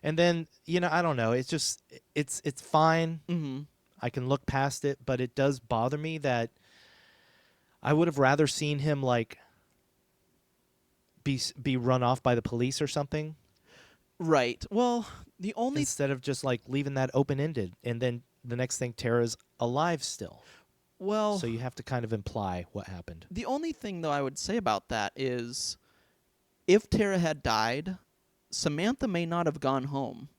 Speaker 2: And then, I don't know. It's just, it's fine.
Speaker 3: Mm-hmm.
Speaker 2: I can look past it, but it does bother me that I would have rather seen him, like, be run off by the police or something.
Speaker 3: Right. Well, the only
Speaker 2: Instead of just, like, leaving that open-ended. And then the next thing, Tara's alive still.
Speaker 3: well,
Speaker 2: So you have to kind of imply what happened.
Speaker 3: the only thing though I would say about that is, if Tara had died, Samantha may not have gone home.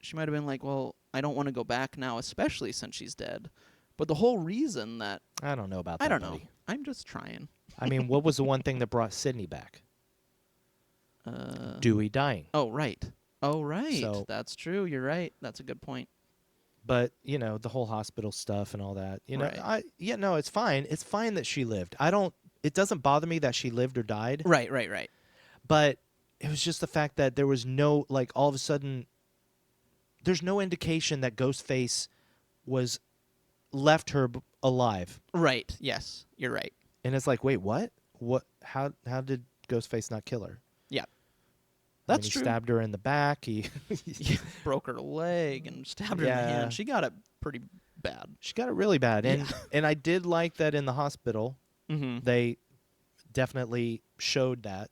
Speaker 3: She might have been like, "Well, I don't want to go back now, especially since she's dead." But the whole reason that
Speaker 2: I don't know about that.
Speaker 3: I don't know.
Speaker 2: buddy.
Speaker 3: I'm just trying.
Speaker 2: I mean, what was the one thing that brought Sydney back? Dewey dying.
Speaker 3: Oh, right. Oh, right.
Speaker 2: So-
Speaker 3: That's true. You're right. That's a good point.
Speaker 2: But, the whole hospital stuff and all that.
Speaker 3: Right.
Speaker 2: No, it's fine. It's fine that she lived. It doesn't bother me that she lived or died.
Speaker 3: Right.
Speaker 2: But it was just the fact that there was no, like, all of a sudden, there's no indication that Ghostface was left her alive.
Speaker 3: Right. Yes. You're right.
Speaker 2: And it's like, wait, what? What? How did Ghostface not kill her?
Speaker 3: Yeah.
Speaker 2: I mean,
Speaker 3: That's
Speaker 2: he
Speaker 3: true.
Speaker 2: stabbed her in the back. He
Speaker 3: Broke her leg and stabbed her in the
Speaker 2: Yeah.
Speaker 3: hand. She got it pretty bad.
Speaker 2: She got it really bad. And
Speaker 3: Yeah.
Speaker 2: and I did like that in the hospital.
Speaker 3: Mm-hmm.
Speaker 2: They definitely showed that.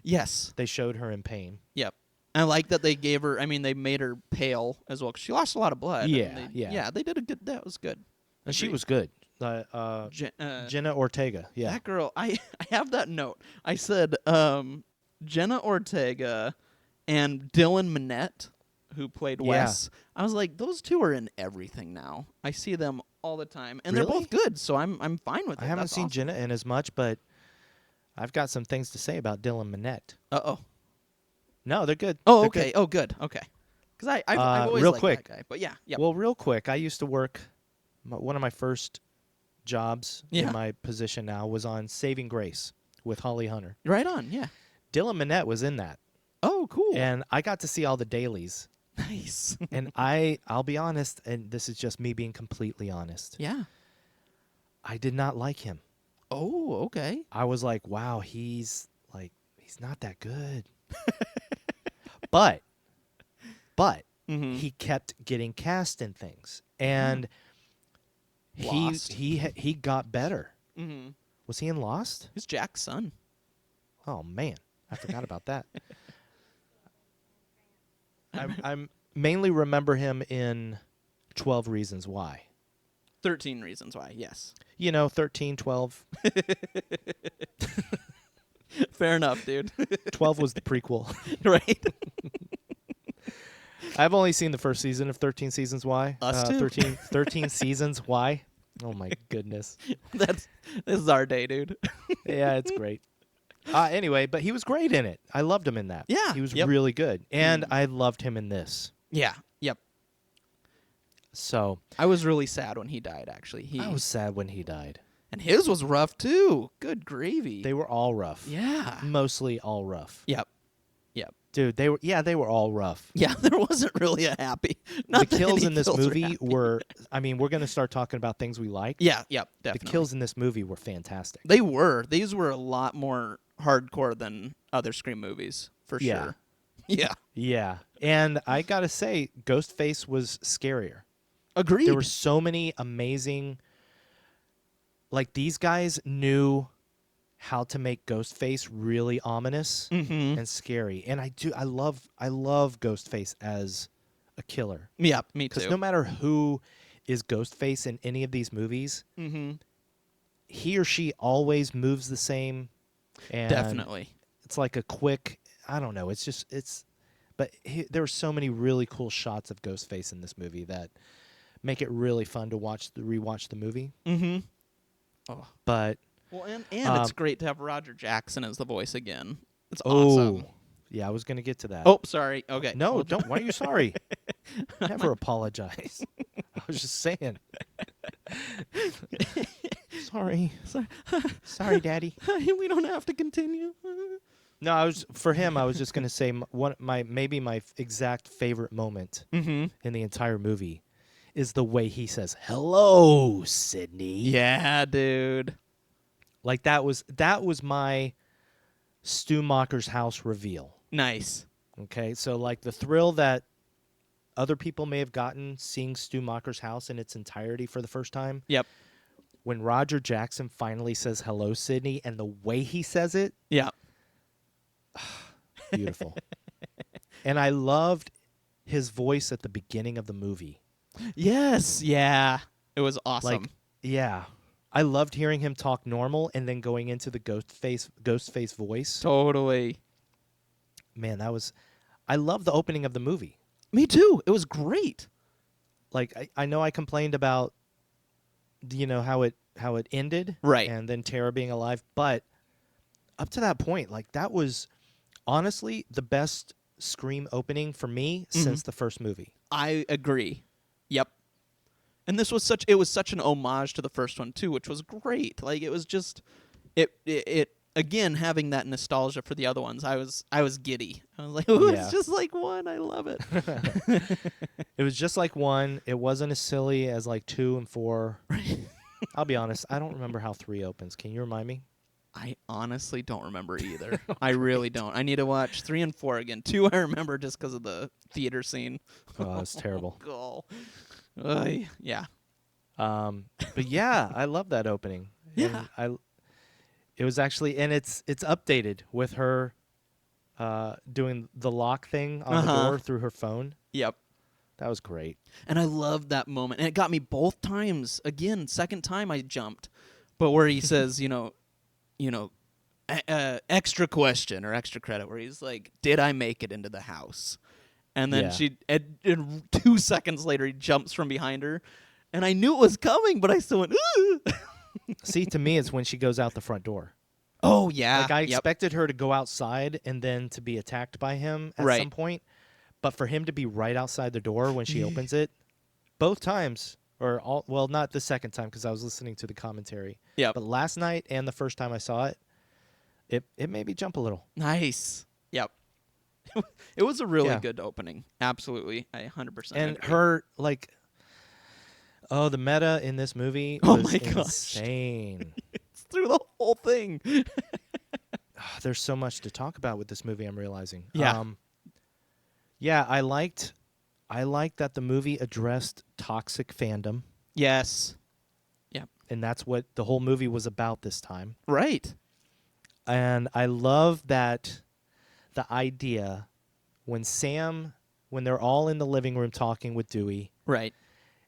Speaker 3: Yes.
Speaker 2: They showed her in pain.
Speaker 3: Yep. I like that they gave her. I mean, they made her pale as well 'cause she lost a lot of blood.
Speaker 2: Yeah,
Speaker 3: and
Speaker 2: yeah.
Speaker 3: Yeah, they did a good. That was good.
Speaker 2: And she
Speaker 3: Agreed.
Speaker 2: was good. Jenna Ortega. Yeah.
Speaker 3: That girl. I have that note. I said Jenna Ortega and Dylan Minnette, who played
Speaker 2: Yeah.
Speaker 3: Wes. I was like, those two are in everything now. I see them all the time, and they're
Speaker 2: Really?
Speaker 3: both good. So I'm fine with it.
Speaker 2: I haven't
Speaker 3: That's
Speaker 2: seen
Speaker 3: awesome.
Speaker 2: Jenna in as much, but I've got some things to say about Dylan Minnette.
Speaker 3: Oh.
Speaker 2: No, they're good.
Speaker 3: Oh,
Speaker 2: They're
Speaker 3: okay.
Speaker 2: good.
Speaker 3: Oh, good. Okay. Because I've always
Speaker 2: real
Speaker 3: liked
Speaker 2: quick.
Speaker 3: that guy. But yeah. Yep.
Speaker 2: Well, real quick, I used to work. One of my first jobs
Speaker 3: Yeah.
Speaker 2: in my position now was on Saving Grace with Holly Hunter.
Speaker 3: Right on. Yeah.
Speaker 2: Dylan Minnette was in that,
Speaker 3: Oh, cool.
Speaker 2: and I got to see all the dailies.
Speaker 3: Nice.
Speaker 2: And I'll be honest, and this is just me being completely honest.
Speaker 3: Yeah.
Speaker 2: I did not like him.
Speaker 3: Oh, okay.
Speaker 2: I was like, wow, he's not that good. but
Speaker 3: Mhm.
Speaker 2: he kept getting cast in things, and
Speaker 3: Lost.
Speaker 2: he got better.
Speaker 3: Mm-hmm.
Speaker 2: Was he in Lost?
Speaker 3: Who's Jack's son?
Speaker 2: Oh man, I forgot about that. I'm mainly remember him in 12 Reasons Why.
Speaker 3: 13 Reasons Why. Yes.
Speaker 2: 13, 12.
Speaker 3: Fair enough, dude.
Speaker 2: 12 was the prequel.
Speaker 3: Right.
Speaker 2: I've only seen the first season of 13 Seasons Why.
Speaker 3: Us too.
Speaker 2: 13 Seasons Why. Oh my goodness.
Speaker 3: This is our day, dude.
Speaker 2: Yeah, it's great. Anyway, but he was great in it. I loved him in that.
Speaker 3: Yeah,
Speaker 2: He was
Speaker 3: yep.
Speaker 2: really good. And I loved him in this.
Speaker 3: Yeah. Yep.
Speaker 2: So
Speaker 3: I was really sad when he died. Actually,
Speaker 2: I was sad when he died.
Speaker 3: and his was rough too. Good gravy.
Speaker 2: They were all rough.
Speaker 3: Yeah.
Speaker 2: Mostly all rough.
Speaker 3: Yep. Yep.
Speaker 2: Dude, they were all rough.
Speaker 3: Yeah. There wasn't really a happy. Not
Speaker 2: The
Speaker 3: that
Speaker 2: kills
Speaker 3: any
Speaker 2: in this
Speaker 3: kills
Speaker 2: movie
Speaker 3: happy.
Speaker 2: were, I mean, we're going to start talking about things we like.
Speaker 3: Yeah. Yep.
Speaker 2: The
Speaker 3: Definitely.
Speaker 2: kills in this movie were fantastic.
Speaker 3: They were. These were a lot more hardcore than other Scream movies, for
Speaker 2: Yeah.
Speaker 3: sure. Yeah.
Speaker 2: Yeah. And I got to say, Ghostface was scarier.
Speaker 3: Agreed.
Speaker 2: There were so many amazing, like, these guys knew how to make Ghostface really ominous
Speaker 3: Mm-hmm.
Speaker 2: and scary. And I love Ghostface as a killer.
Speaker 3: Yeah, me
Speaker 2: Because
Speaker 3: too.
Speaker 2: no matter who is Ghostface in any of these movies,
Speaker 3: Mm-hmm.
Speaker 2: he or she always moves the same. And
Speaker 3: Definitely.
Speaker 2: it's like a quick, I don't know, but there were so many really cool shots of Ghostface in this movie that make it really fun to rewatch the movie.
Speaker 3: Mm-hmm. Oh.
Speaker 2: But
Speaker 3: Well, and it's great to have Roger Jackson as the voice again. It's
Speaker 2: oh,
Speaker 3: awesome.
Speaker 2: yeah, I was gonna get to that.
Speaker 3: Oh, sorry. Okay.
Speaker 2: No,
Speaker 3: Well,
Speaker 2: don't. Why are you sorry? Never apologize. I was just saying. Sorry. Sorry, Daddy.
Speaker 3: we don't have to continue.
Speaker 2: No, I was for him. I was just gonna say maybe my exact favorite moment
Speaker 3: Mm-hmm.
Speaker 2: in the entire movie is the way he says "Hello, Sydney."
Speaker 3: Yeah, dude.
Speaker 2: Like that was my Stu Macher's house reveal.
Speaker 3: Nice.
Speaker 2: Okay, so like the thrill that other people may have gotten seeing Stu Macher's house in its entirety for the first time.
Speaker 3: Yep.
Speaker 2: When Roger Jackson finally says "Hello, Sydney," and the way he says it,
Speaker 3: Yeah.
Speaker 2: beautiful. And I loved his voice at the beginning of the movie.
Speaker 3: Yes. Yeah. It was awesome.
Speaker 2: Like, yeah. I loved hearing him talk normal and then going into the ghost face voice.
Speaker 3: Totally.
Speaker 2: Man, I love the opening of the movie.
Speaker 3: Me too. It was great.
Speaker 2: Like I know I complained about how it ended,
Speaker 3: Right.
Speaker 2: and then Tara being alive, but up to that point, like that was honestly the best Scream opening for me since the first movie.
Speaker 3: I agree. Yep. And this was such an homage to the first one too, which was great. Like it was just it again having that nostalgia for the other ones. I was giddy. I was like, "Oh,
Speaker 2: Yeah.
Speaker 3: it's just like one. I love it."
Speaker 2: It was just like 1. It wasn't as silly as like 2 and 4. I'll be honest, I don't remember how 3 opens. Can you remind me?
Speaker 3: I honestly don't remember either. I really don't. I need to watch 3 and 4 again. 2 I remember just because of the theater scene.
Speaker 2: Oh, it's terrible.
Speaker 3: Oh, yeah.
Speaker 2: But yeah, I love that opening.
Speaker 3: Yeah.
Speaker 2: And it was actually, and it's updated with her doing the lock thing on the door through her phone.
Speaker 3: Yep.
Speaker 2: That was great.
Speaker 3: And I loved that moment. And it got me both times. Again, second time I jumped. But where he says, extra question or extra credit, where he's like, "Did I make it into the house?" And then and 2 seconds later, he jumps from behind her. And I knew it was coming, but I still went, "Ooh."
Speaker 2: See, to me, it's when she goes out the front door.
Speaker 3: Oh, yeah.
Speaker 2: Like I expected her to go outside and then to be attacked by him at some point. But for him to be right outside the door when she opens it, both times, not the second time because I was listening to the commentary.
Speaker 3: Yep.
Speaker 2: But last night and the first time I saw it, it made me jump a little.
Speaker 3: Nice. Yep. It was a really
Speaker 2: Yeah.
Speaker 3: good opening. Absolutely. I 100%
Speaker 2: And
Speaker 3: agree.
Speaker 2: her, like, the meta in this movie
Speaker 3: Oh
Speaker 2: was
Speaker 3: my gosh.
Speaker 2: insane.
Speaker 3: It's through the whole thing.
Speaker 2: There's so much to talk about with this movie, I'm realizing.
Speaker 3: Yeah.
Speaker 2: Yeah, I liked that the movie addressed toxic fandom,
Speaker 3: Yes. Yep.
Speaker 2: and that's what the whole movie was about this time.
Speaker 3: Right.
Speaker 2: And I love that the idea when they're all in the living room talking with Dewey,
Speaker 3: Right.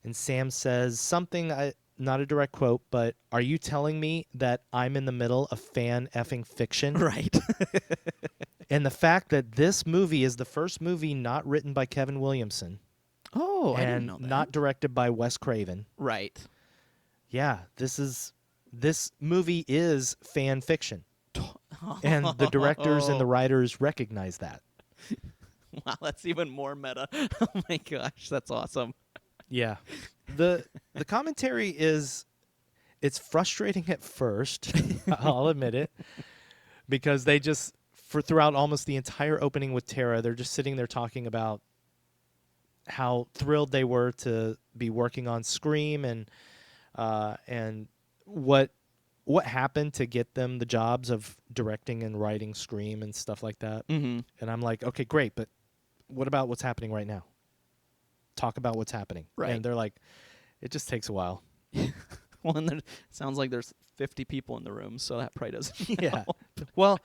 Speaker 2: and Sam says something, not a direct quote, but "Are you telling me that I'm in the middle of fan effing fiction?"
Speaker 3: Right.
Speaker 2: And the fact that this movie is the first movie not written by Kevin Williamson
Speaker 3: Oh, I didn't
Speaker 2: and
Speaker 3: know that.
Speaker 2: not directed by Wes Craven.
Speaker 3: Right.
Speaker 2: Yeah, this movie is fan fiction. And the directors and the writers recognize that.
Speaker 3: Wow, that's even more meta. Oh my gosh, that's awesome.
Speaker 2: Yeah. The commentary it's frustrating at first, I'll admit it, because they just throughout almost the entire opening with Tara, they're just sitting there talking about how thrilled they were to be working on Scream and what happened to get them the jobs of directing and writing Scream and stuff like that.
Speaker 3: Mm-hmm.
Speaker 2: And I'm like, okay, great, but what about what's happening right now? Talk about what's happening.
Speaker 3: Right.
Speaker 2: And they're like, it just takes a while.
Speaker 3: Well, and it sounds like there's 50 people in the room, so that probably doesn't
Speaker 2: Yeah.
Speaker 3: help.
Speaker 2: Well,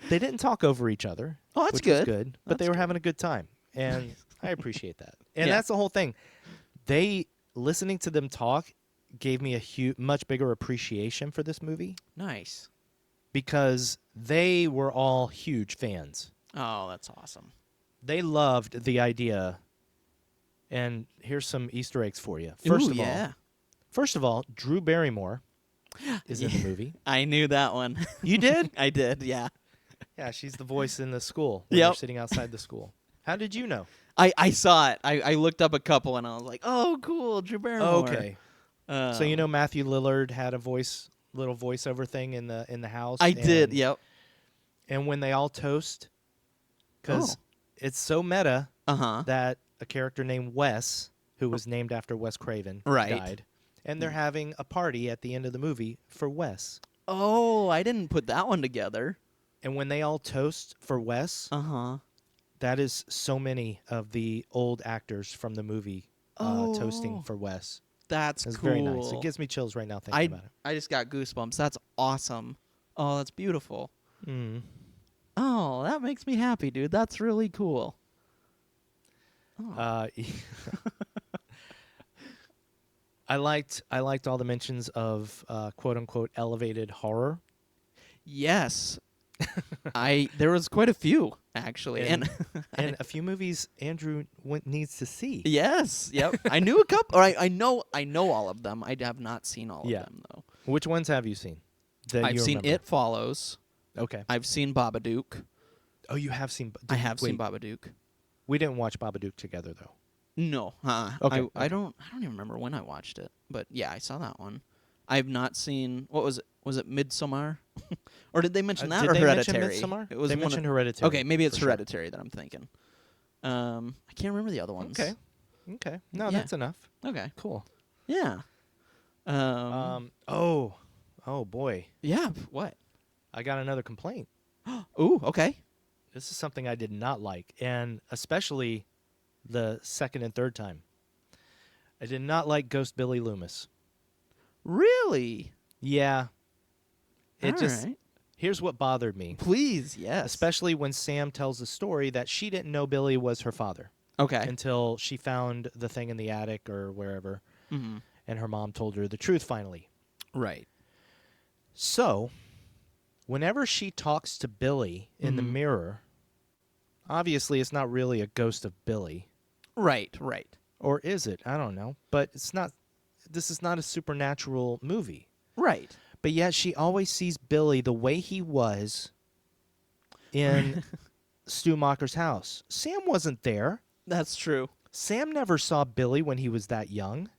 Speaker 2: they didn't talk over each other.
Speaker 3: Oh, that's
Speaker 2: which
Speaker 3: good.
Speaker 2: was good. But they
Speaker 3: That's
Speaker 2: were
Speaker 3: good.
Speaker 2: having a good time. And I appreciate that. And
Speaker 3: Yeah.
Speaker 2: that's the whole thing. Listening to them talk gave me a much bigger appreciation for this movie
Speaker 3: Nice.
Speaker 2: because they were all huge fans.
Speaker 3: Oh, that's awesome.
Speaker 2: They loved the idea. And here's some Easter eggs for you.
Speaker 3: Ooh, yeah.
Speaker 2: First of all, Drew Barrymore is in the movie.
Speaker 3: I knew that one.
Speaker 2: You did?
Speaker 3: I did, yeah.
Speaker 2: Yeah, she's the voice in the school when
Speaker 3: Yep.
Speaker 2: they're sitting outside the school. How did you know?
Speaker 3: I saw it. I looked up a couple and I was like, oh, cool, Drew Barrymore.
Speaker 2: Okay. So you know Matthew Lillard had a little voiceover thing in the house.
Speaker 3: I did. Yep.
Speaker 2: And when they all toast, because it's so meta that a character named Wes, who was named after Wes Craven, died, and they're having a party at the end of the movie for Wes.
Speaker 3: Oh, I didn't put that one together.
Speaker 2: And when they all toast for Wes, that is so many of the old actors from the movie toasting for Wes.
Speaker 3: That's
Speaker 2: It's
Speaker 3: cool.
Speaker 2: very nice. It gives me chills right now thinking about it.
Speaker 3: I just got goosebumps. That's awesome. Oh, that's beautiful.
Speaker 2: Mm.
Speaker 3: Oh, that makes me happy, dude. That's really cool. Oh.
Speaker 2: I liked all the mentions of quote unquote elevated horror.
Speaker 3: Yes. There was quite a few actually, and
Speaker 2: a few movies Andrew needs to see.
Speaker 3: Yes, yep. I knew a couple, or I know all of them. I have not seen all of them though.
Speaker 2: Which ones have you seen?
Speaker 3: I've seen It Follows.
Speaker 2: Okay.
Speaker 3: I've seen Babadook.
Speaker 2: Oh, you have seen.
Speaker 3: I have seen Babadook.
Speaker 2: We didn't watch Babadook together though.
Speaker 3: No.
Speaker 2: Okay.
Speaker 3: I don't even remember when I watched it, but yeah, I saw that one. I've not seen. What was it? Was it Midsommar? Or did they mention that, or Hereditary?
Speaker 2: Did they mention Midsommar?
Speaker 3: It was
Speaker 2: they mentioned Hereditary.
Speaker 3: Okay, maybe it's
Speaker 2: for sure.
Speaker 3: Hereditary that I'm thinking. I can't remember the other ones.
Speaker 2: Okay. No,
Speaker 3: Yeah.
Speaker 2: that's enough.
Speaker 3: Okay.
Speaker 2: Cool.
Speaker 3: Yeah.
Speaker 2: Oh boy.
Speaker 3: Yeah. What?
Speaker 2: I got another complaint.
Speaker 3: Ooh. Okay.
Speaker 2: This is something I did not like, and especially the second and third time. I did not like Ghost Billy Loomis.
Speaker 3: Really?
Speaker 2: Yeah. It
Speaker 3: All
Speaker 2: just
Speaker 3: right.
Speaker 2: Here's what bothered me.
Speaker 3: Please, yes.
Speaker 2: Especially when Sam tells the story that she didn't know Billy was her father
Speaker 3: Okay.
Speaker 2: until she found the thing in the attic or wherever,
Speaker 3: Mm-hmm.
Speaker 2: and her mom told her the truth finally.
Speaker 3: Right.
Speaker 2: So, whenever she talks to Billy in the mirror, obviously it's not really a ghost of Billy.
Speaker 3: Right. Right.
Speaker 2: Or is it? I don't know. But it's not. This is not a supernatural movie.
Speaker 3: Right.
Speaker 2: But yet she always sees Billy the way he was in Stu Macher's house. Sam wasn't there.
Speaker 3: That's true.
Speaker 2: Sam never saw Billy when he was that young.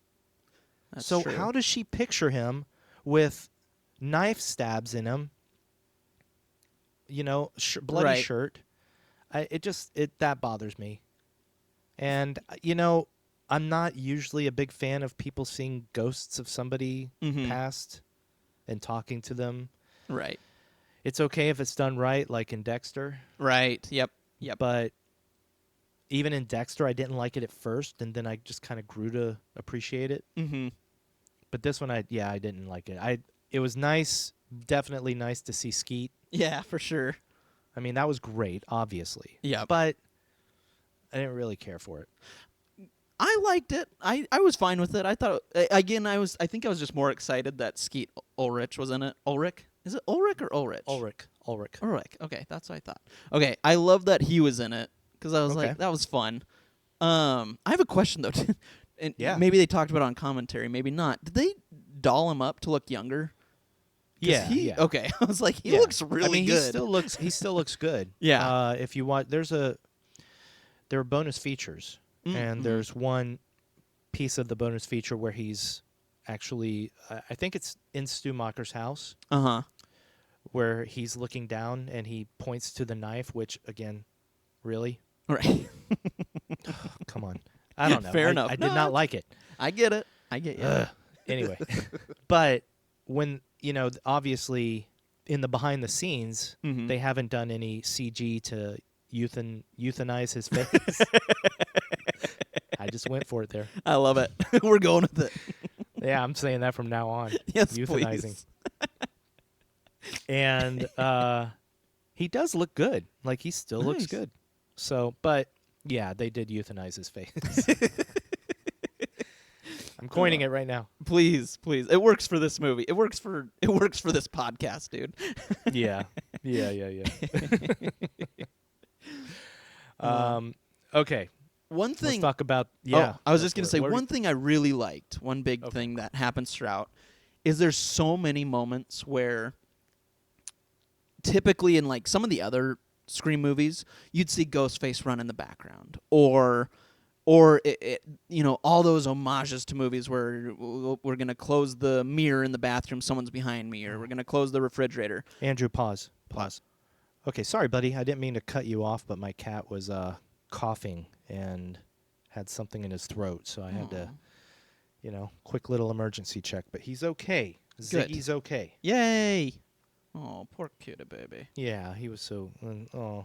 Speaker 3: That's
Speaker 2: so
Speaker 3: true.
Speaker 2: how does she picture him with knife stabs in him? You know, bloody
Speaker 3: Right.
Speaker 2: shirt. That bothers me. And you know, I'm not usually a big fan of people seeing ghosts of somebody passed and talking to them.
Speaker 3: Right.
Speaker 2: It's okay if it's done right, like in Dexter.
Speaker 3: Right. Yep. Yep.
Speaker 2: But even in Dexter, I didn't like it at first, and then I just kind of grew to appreciate it.
Speaker 3: Mm-hmm.
Speaker 2: But this one, I didn't like it. It was nice, definitely nice to see Skeet.
Speaker 3: Yeah, for sure.
Speaker 2: I mean, that was great, obviously.
Speaker 3: Yeah.
Speaker 2: But I didn't really care for it.
Speaker 3: I liked it. I was fine with it. I thought again. I think I was just more excited that Skeet Ulrich was in it. Ulrich? Is it Ulrich or Ulrich?
Speaker 2: Ulrich.
Speaker 3: Ulrich. Okay, that's what I thought. Okay, I love that he was in it because I was
Speaker 2: Okay.
Speaker 3: like, that was fun. I have a question though. And
Speaker 2: Yeah.
Speaker 3: maybe they talked about it on commentary. Maybe not. Did they doll him up to look younger? 'Cause
Speaker 2: Yeah.
Speaker 3: Okay. I was like, he
Speaker 2: Yeah.
Speaker 3: looks really
Speaker 2: I mean,
Speaker 3: good.
Speaker 2: he still looks good.
Speaker 3: Yeah.
Speaker 2: If you want, there are bonus features, and there's one piece of the bonus feature where he's actually, I think it's in Stu Macher's house, where he's looking down and he points to the knife, which again, really,
Speaker 3: Right.
Speaker 2: come on, I don't know.
Speaker 3: Fair enough.
Speaker 2: I did
Speaker 3: No,
Speaker 2: not like it.
Speaker 3: I get it. I get you.
Speaker 2: Anyway, but when obviously in the behind the scenes, they haven't done any CG to euthanize his face. I just went for it there.
Speaker 3: I love it. We're going with it.
Speaker 2: Yeah, I'm saying that from now on.
Speaker 3: Yes,
Speaker 2: Euthanizing.
Speaker 3: please.
Speaker 2: And he does look good. Like, he still looks
Speaker 3: Nice.
Speaker 2: good. So, but yeah, they did euthanize his face. I'm coining it right now.
Speaker 3: Please. It works for this movie. It works for this podcast, dude.
Speaker 2: Yeah. Okay.
Speaker 3: One thing.
Speaker 2: Let's talk about. Yeah.
Speaker 3: I was
Speaker 2: go
Speaker 3: just
Speaker 2: for
Speaker 3: gonna
Speaker 2: it.
Speaker 3: say
Speaker 2: What are
Speaker 3: one
Speaker 2: we-
Speaker 3: thing I really liked. One big
Speaker 2: Okay.
Speaker 3: thing that happens throughout is there's so many moments where typically in like some of the other Scream movies, you'd see Ghostface run in the background, or all those homages to movies where we're gonna close the mirror in the bathroom, someone's behind me, or we're gonna close the refrigerator.
Speaker 2: Andrew, pause. Okay, sorry, buddy. I didn't mean to cut you off, but my cat was coughing and had something in his throat, so I had to, quick little emergency check. But he's okay.
Speaker 3: Good.
Speaker 2: Ziggy's okay.
Speaker 3: Yay! Oh, poor cutie baby.
Speaker 2: Yeah, he was so. A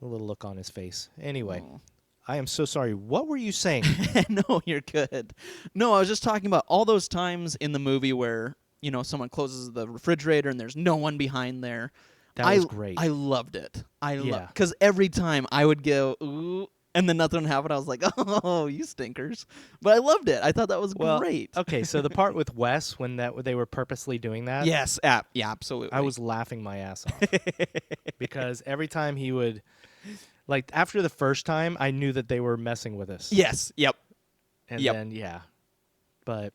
Speaker 2: little look on his face. Anyway,
Speaker 3: Oh.
Speaker 2: I am so sorry. What were you saying?
Speaker 3: No, you're good. No, I was just talking about all those times in the movie where someone closes the refrigerator and there's no one behind there.
Speaker 2: That was great.
Speaker 3: I loved it.
Speaker 2: Yeah.
Speaker 3: Because every time I would go, ooh, and then nothing would happen. I was like, oh, you stinkers. But I loved it. I thought that was great.
Speaker 2: Okay, so the part with Wes when they were purposely doing that.
Speaker 3: Yes, yeah, absolutely.
Speaker 2: I was laughing my ass off because every time he would, like after the first time, I knew that they were messing with us.
Speaker 3: Yes. Yep.
Speaker 2: And
Speaker 3: Yep.
Speaker 2: then but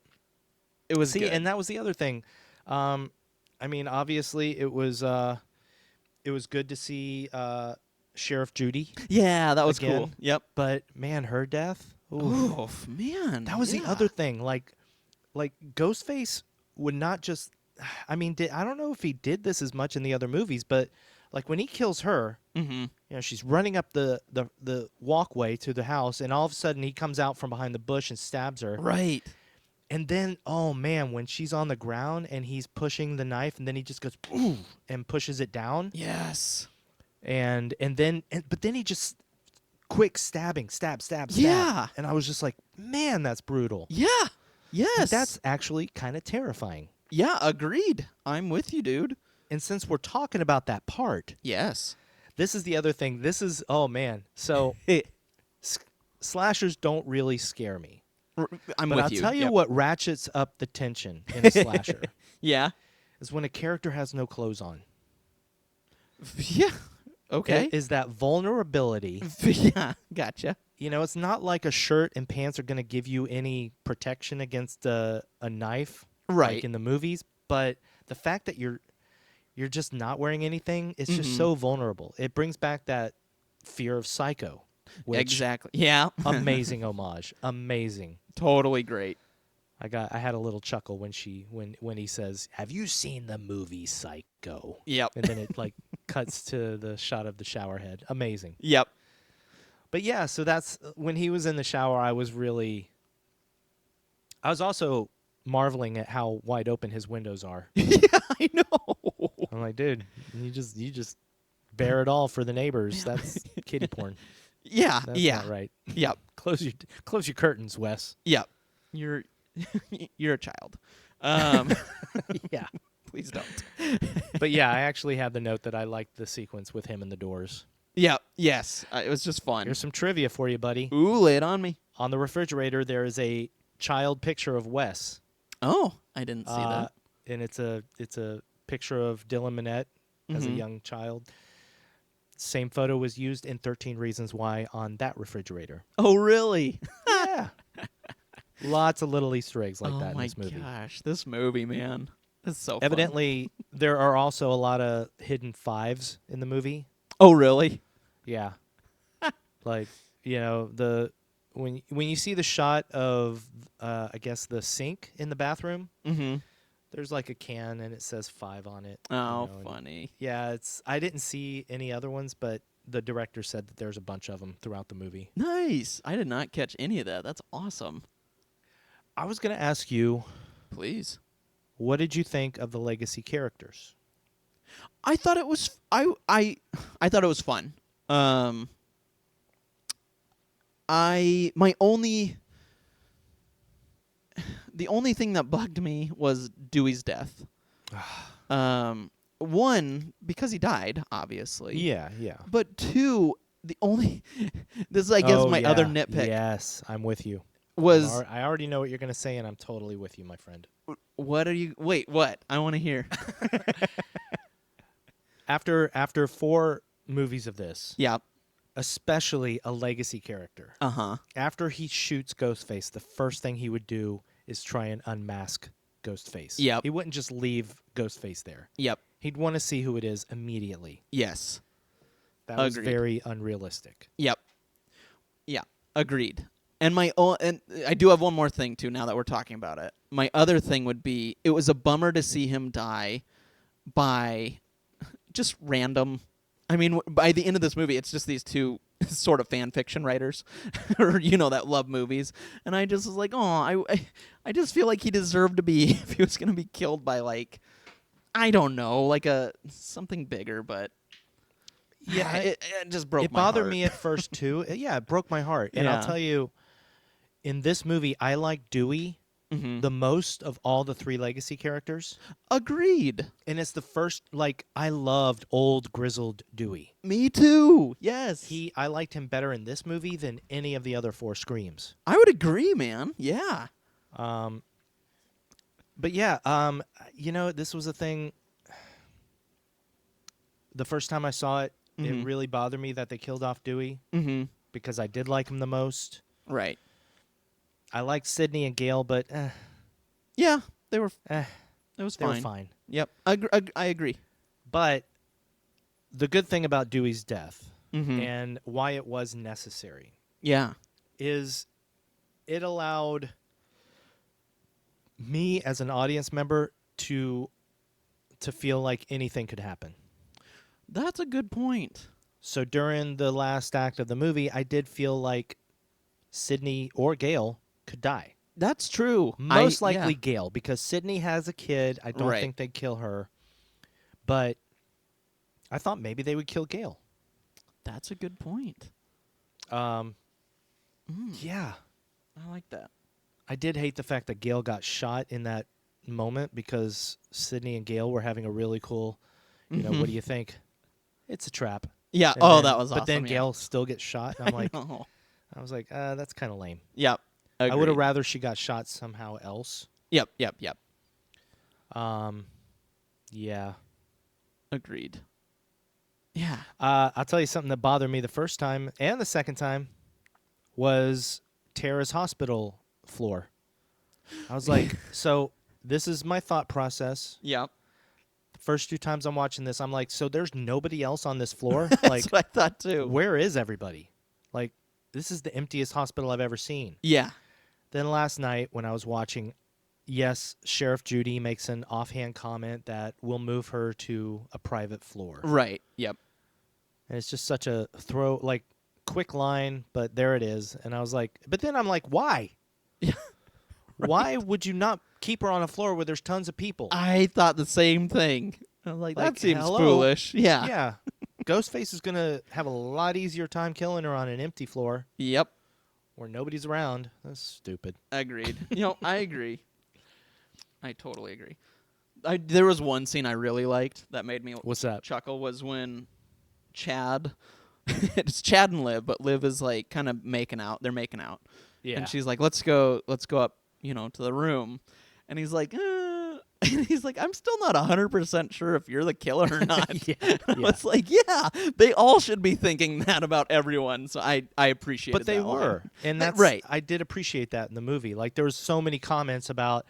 Speaker 3: It was good.
Speaker 2: and that was the other thing. I mean, obviously, it was good to see Sheriff Judy.
Speaker 3: Yeah, that was
Speaker 2: again.
Speaker 3: cool. Yep.
Speaker 2: But man, her death.
Speaker 3: Oof, man.
Speaker 2: That was the other thing. Like Ghostface would not just. I mean, I don't know if he did this as much in the other movies, but like when he kills her, she's running up the walkway to the house, and all of a sudden he comes out from behind the bush and stabs her.
Speaker 3: Right.
Speaker 2: And then, oh man, when she's on the ground and he's pushing the knife, and then he just goes ooh, and pushes it down.
Speaker 3: Yes.
Speaker 2: But then he just quick stab.
Speaker 3: Yeah.
Speaker 2: And I was just like, man, that's brutal.
Speaker 3: Yeah. Yes.
Speaker 2: That's actually kind of terrifying.
Speaker 3: Yeah, agreed. I'm with you, dude.
Speaker 2: And since we're talking about that part,
Speaker 3: Yes.
Speaker 2: this is the other thing. This is, oh man. So slashers don't really scare me.
Speaker 3: I'm
Speaker 2: But
Speaker 3: with
Speaker 2: I'll
Speaker 3: you.
Speaker 2: tell you
Speaker 3: Yep.
Speaker 2: what ratchets up the tension in a slasher
Speaker 3: Yeah.
Speaker 2: is when a character has no clothes on.
Speaker 3: Yeah. Okay.
Speaker 2: Is that vulnerability.
Speaker 3: Yeah. Gotcha.
Speaker 2: It's not like a shirt and pants are going to give you any protection against a knife,
Speaker 3: Right.
Speaker 2: like in the movies. But the fact that you're just not wearing anything, it's just so vulnerable. It brings back that fear of Psycho. Which,
Speaker 3: Exactly. Yeah.
Speaker 2: amazing homage. Amazing.
Speaker 3: Totally great.
Speaker 2: I had a little chuckle when he says, "Have you seen the movie Psycho?"
Speaker 3: Yep.
Speaker 2: And then it like cuts to the shot of the shower head. Amazing.
Speaker 3: Yep.
Speaker 2: But yeah, so that's when he was in the shower. I was also marveling at how wide open his windows are.
Speaker 3: Yeah, I know.
Speaker 2: I'm like, dude, you just bear it all for the neighbors. That's kiddie porn.
Speaker 3: Yeah.
Speaker 2: That's
Speaker 3: yeah.
Speaker 2: not right.
Speaker 3: Yep.
Speaker 2: Close your curtains, Wes.
Speaker 3: Yep. You're a child.
Speaker 2: Yeah.
Speaker 3: Please don't.
Speaker 2: But yeah, I actually had the note that I liked the sequence with him in the doors.
Speaker 3: Yep. Yes. It was just fun.
Speaker 2: Here's some trivia for you, buddy.
Speaker 3: Ooh, lay it on me.
Speaker 2: On the refrigerator, there is a child picture of Wes.
Speaker 3: Oh, I didn't see that.
Speaker 2: And it's a picture of Dylan Minnette as a young child. Same photo was used in 13 Reasons Why on that refrigerator.
Speaker 3: Oh, really?
Speaker 2: Yeah. Lots of little Easter eggs like
Speaker 3: oh
Speaker 2: that in
Speaker 3: my
Speaker 2: this movie.
Speaker 3: gosh, this movie, man. It's so fun.
Speaker 2: Evidently, there are also a lot of hidden fives in the movie.
Speaker 3: Oh, really?
Speaker 2: Yeah. Like, when you see the shot of I guess the sink in the bathroom, there's like a can and it says 5 on it.
Speaker 3: Oh, funny.
Speaker 2: Yeah, I didn't see any other ones, but the director said that there's a bunch of them throughout the movie.
Speaker 3: Nice. I did not catch any of that. That's awesome.
Speaker 2: I was going to ask you,
Speaker 3: Please.
Speaker 2: what did you think of the legacy characters?
Speaker 3: I thought it was I thought it was fun. The only thing that bugged me was Dewey's death. One, because he died, obviously.
Speaker 2: Yeah.
Speaker 3: But two, the only this is I guess my other nitpick
Speaker 2: Yes, I'm with you.
Speaker 3: was
Speaker 2: I already know what you're going to say, and I'm totally with you, my friend.
Speaker 3: what I want to hear.
Speaker 2: After 4 movies of this,
Speaker 3: Yeah.
Speaker 2: especially a legacy character,
Speaker 3: Uh-huh.
Speaker 2: after he shoots Ghostface, the first thing he would do is try and unmask Ghostface.
Speaker 3: Yep.
Speaker 2: He wouldn't just leave Ghostface there.
Speaker 3: Yep.
Speaker 2: He'd want to see who it is immediately.
Speaker 3: Yes.
Speaker 2: That was
Speaker 3: Agreed.
Speaker 2: very unrealistic.
Speaker 3: Yep. Yeah. Agreed. And and I do have one more thing too. Now that we're talking about it, my other thing would be it was a bummer to see him die by just random. I mean, by the end of this movie, it's just these two sort of fan fiction writers, or that love movies, and I just was like, oh, I just feel like he deserved to be if he was gonna be killed by like, I don't know, like something bigger, but yeah, it just broke.
Speaker 2: It
Speaker 3: my
Speaker 2: bothered
Speaker 3: heart.
Speaker 2: me at first too. Yeah, it broke my heart, and
Speaker 3: Yeah.
Speaker 2: I'll tell you, in this movie, I like Dewey
Speaker 3: Mhm.
Speaker 2: the most of all the three legacy characters.
Speaker 3: Agreed.
Speaker 2: And it's the first, I loved old grizzled Dewey.
Speaker 3: Me too. Yes.
Speaker 2: I liked him better in this movie than any of the other four Screams.
Speaker 3: I would agree, man. Yeah.
Speaker 2: But yeah, this was a thing. The first time I saw it,
Speaker 3: Mhm.
Speaker 2: it really bothered me that they killed off Dewey
Speaker 3: Mm-hmm.
Speaker 2: because I did like him the most.
Speaker 3: Right.
Speaker 2: I liked Sydney and Gail, but
Speaker 3: Yeah, they were.
Speaker 2: eh,
Speaker 3: It was
Speaker 2: they
Speaker 3: fine.
Speaker 2: were fine.
Speaker 3: Yep. I agree.
Speaker 2: But the good thing about Dewey's death
Speaker 3: Mm-hmm.
Speaker 2: and why it was necessary
Speaker 3: Yeah.
Speaker 2: is it allowed me as an audience member to feel like anything could happen.
Speaker 3: That's a good point.
Speaker 2: So during the last act of the movie, I did feel like Sydney or Gail could die.
Speaker 3: That's true.
Speaker 2: Most likely Gail, because Sydney has a kid. I don't
Speaker 3: Right.
Speaker 2: think they'd kill her. But I thought maybe they would kill Gail.
Speaker 3: That's a good point.
Speaker 2: Yeah.
Speaker 3: I like that.
Speaker 2: I did hate the fact that Gail got shot in that moment because Sydney and Gail were having a really cool, what do you think? It's a trap.
Speaker 3: Yeah.
Speaker 2: And
Speaker 3: Oh,
Speaker 2: then-
Speaker 3: that was awesome.
Speaker 2: But then
Speaker 3: yeah.
Speaker 2: Gail still gets shot. And I'm like,
Speaker 3: No.
Speaker 2: I was like, that's kind of lame.
Speaker 3: Yep.
Speaker 2: I would have
Speaker 3: Agreed.
Speaker 2: rather she got shot somehow else.
Speaker 3: Yep.
Speaker 2: Yeah.
Speaker 3: Agreed. Yeah.
Speaker 2: I'll tell you something that bothered me the first time and the second time was Tara's hospital floor. I was like, so this is my thought process.
Speaker 3: Yep.
Speaker 2: The first two times I'm watching this, I'm like, so there's nobody else on this floor?
Speaker 3: That's what I thought too.
Speaker 2: Where is everybody? Like, this is the emptiest hospital I've ever seen.
Speaker 3: Yeah.
Speaker 2: Then last night when I was watching, yes, Sheriff Judy makes an offhand comment that we'll move her to a private floor.
Speaker 3: Right. Yep.
Speaker 2: And it's just such a quick line, but there it is. And I was like, but then I'm like, why? Why would you not keep her on a floor where there's tons of people?
Speaker 3: I thought the same thing. I was like, that
Speaker 2: Like,
Speaker 3: seems
Speaker 2: hello?
Speaker 3: foolish. Yeah.
Speaker 2: Yeah. Ghostface is going to have a lot easier time killing her on an empty floor
Speaker 3: Yep.
Speaker 2: where nobody's around. That's stupid.
Speaker 3: Agreed. I agree. I totally agree. There was one scene I really liked that made me
Speaker 2: What's that?
Speaker 3: chuckle was when Chad, it's Chad and Liv, but Liv is like kind of making out. They're making out.
Speaker 2: Yeah.
Speaker 3: And she's like, let's go up, to the room. And he's like, and he's like, I'm still not 100% sure if you're the killer or not.
Speaker 2: Yeah,
Speaker 3: And I
Speaker 2: yeah.
Speaker 3: was like, yeah, they all should be thinking that about everyone. So I appreciate it.
Speaker 2: But they were. And that's
Speaker 3: right.
Speaker 2: I did appreciate that in the movie. Like there was so many comments about,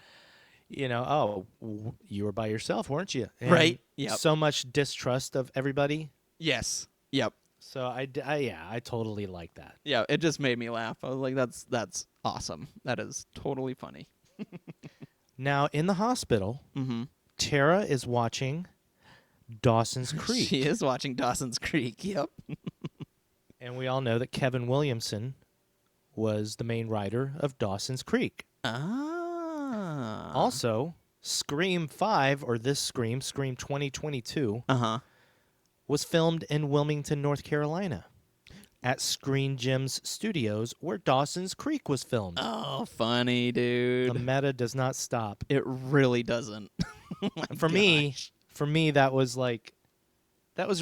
Speaker 2: you were by yourself, weren't you? And
Speaker 3: Right. Yep.
Speaker 2: So much distrust of everybody.
Speaker 3: Yes. Yep.
Speaker 2: So I totally like that.
Speaker 3: Yeah, it just made me laugh. I was like, that's awesome. That is totally funny.
Speaker 2: Now in the hospital,
Speaker 3: Mm-hmm.
Speaker 2: Tara is watching Dawson's Creek.
Speaker 3: She is watching Dawson's Creek. Yep.
Speaker 2: And we all know that Kevin Williamson was the main writer of Dawson's Creek.
Speaker 3: Ah.
Speaker 2: Also, Scream 5, or this Scream 2022,
Speaker 3: Uh-huh.
Speaker 2: was filmed in Wilmington, North Carolina, at Screen Gems Studios, where Dawson's Creek was filmed.
Speaker 3: Oh, funny, dude.
Speaker 2: The meta does not stop.
Speaker 3: It really doesn't. Oh my
Speaker 2: For me, that was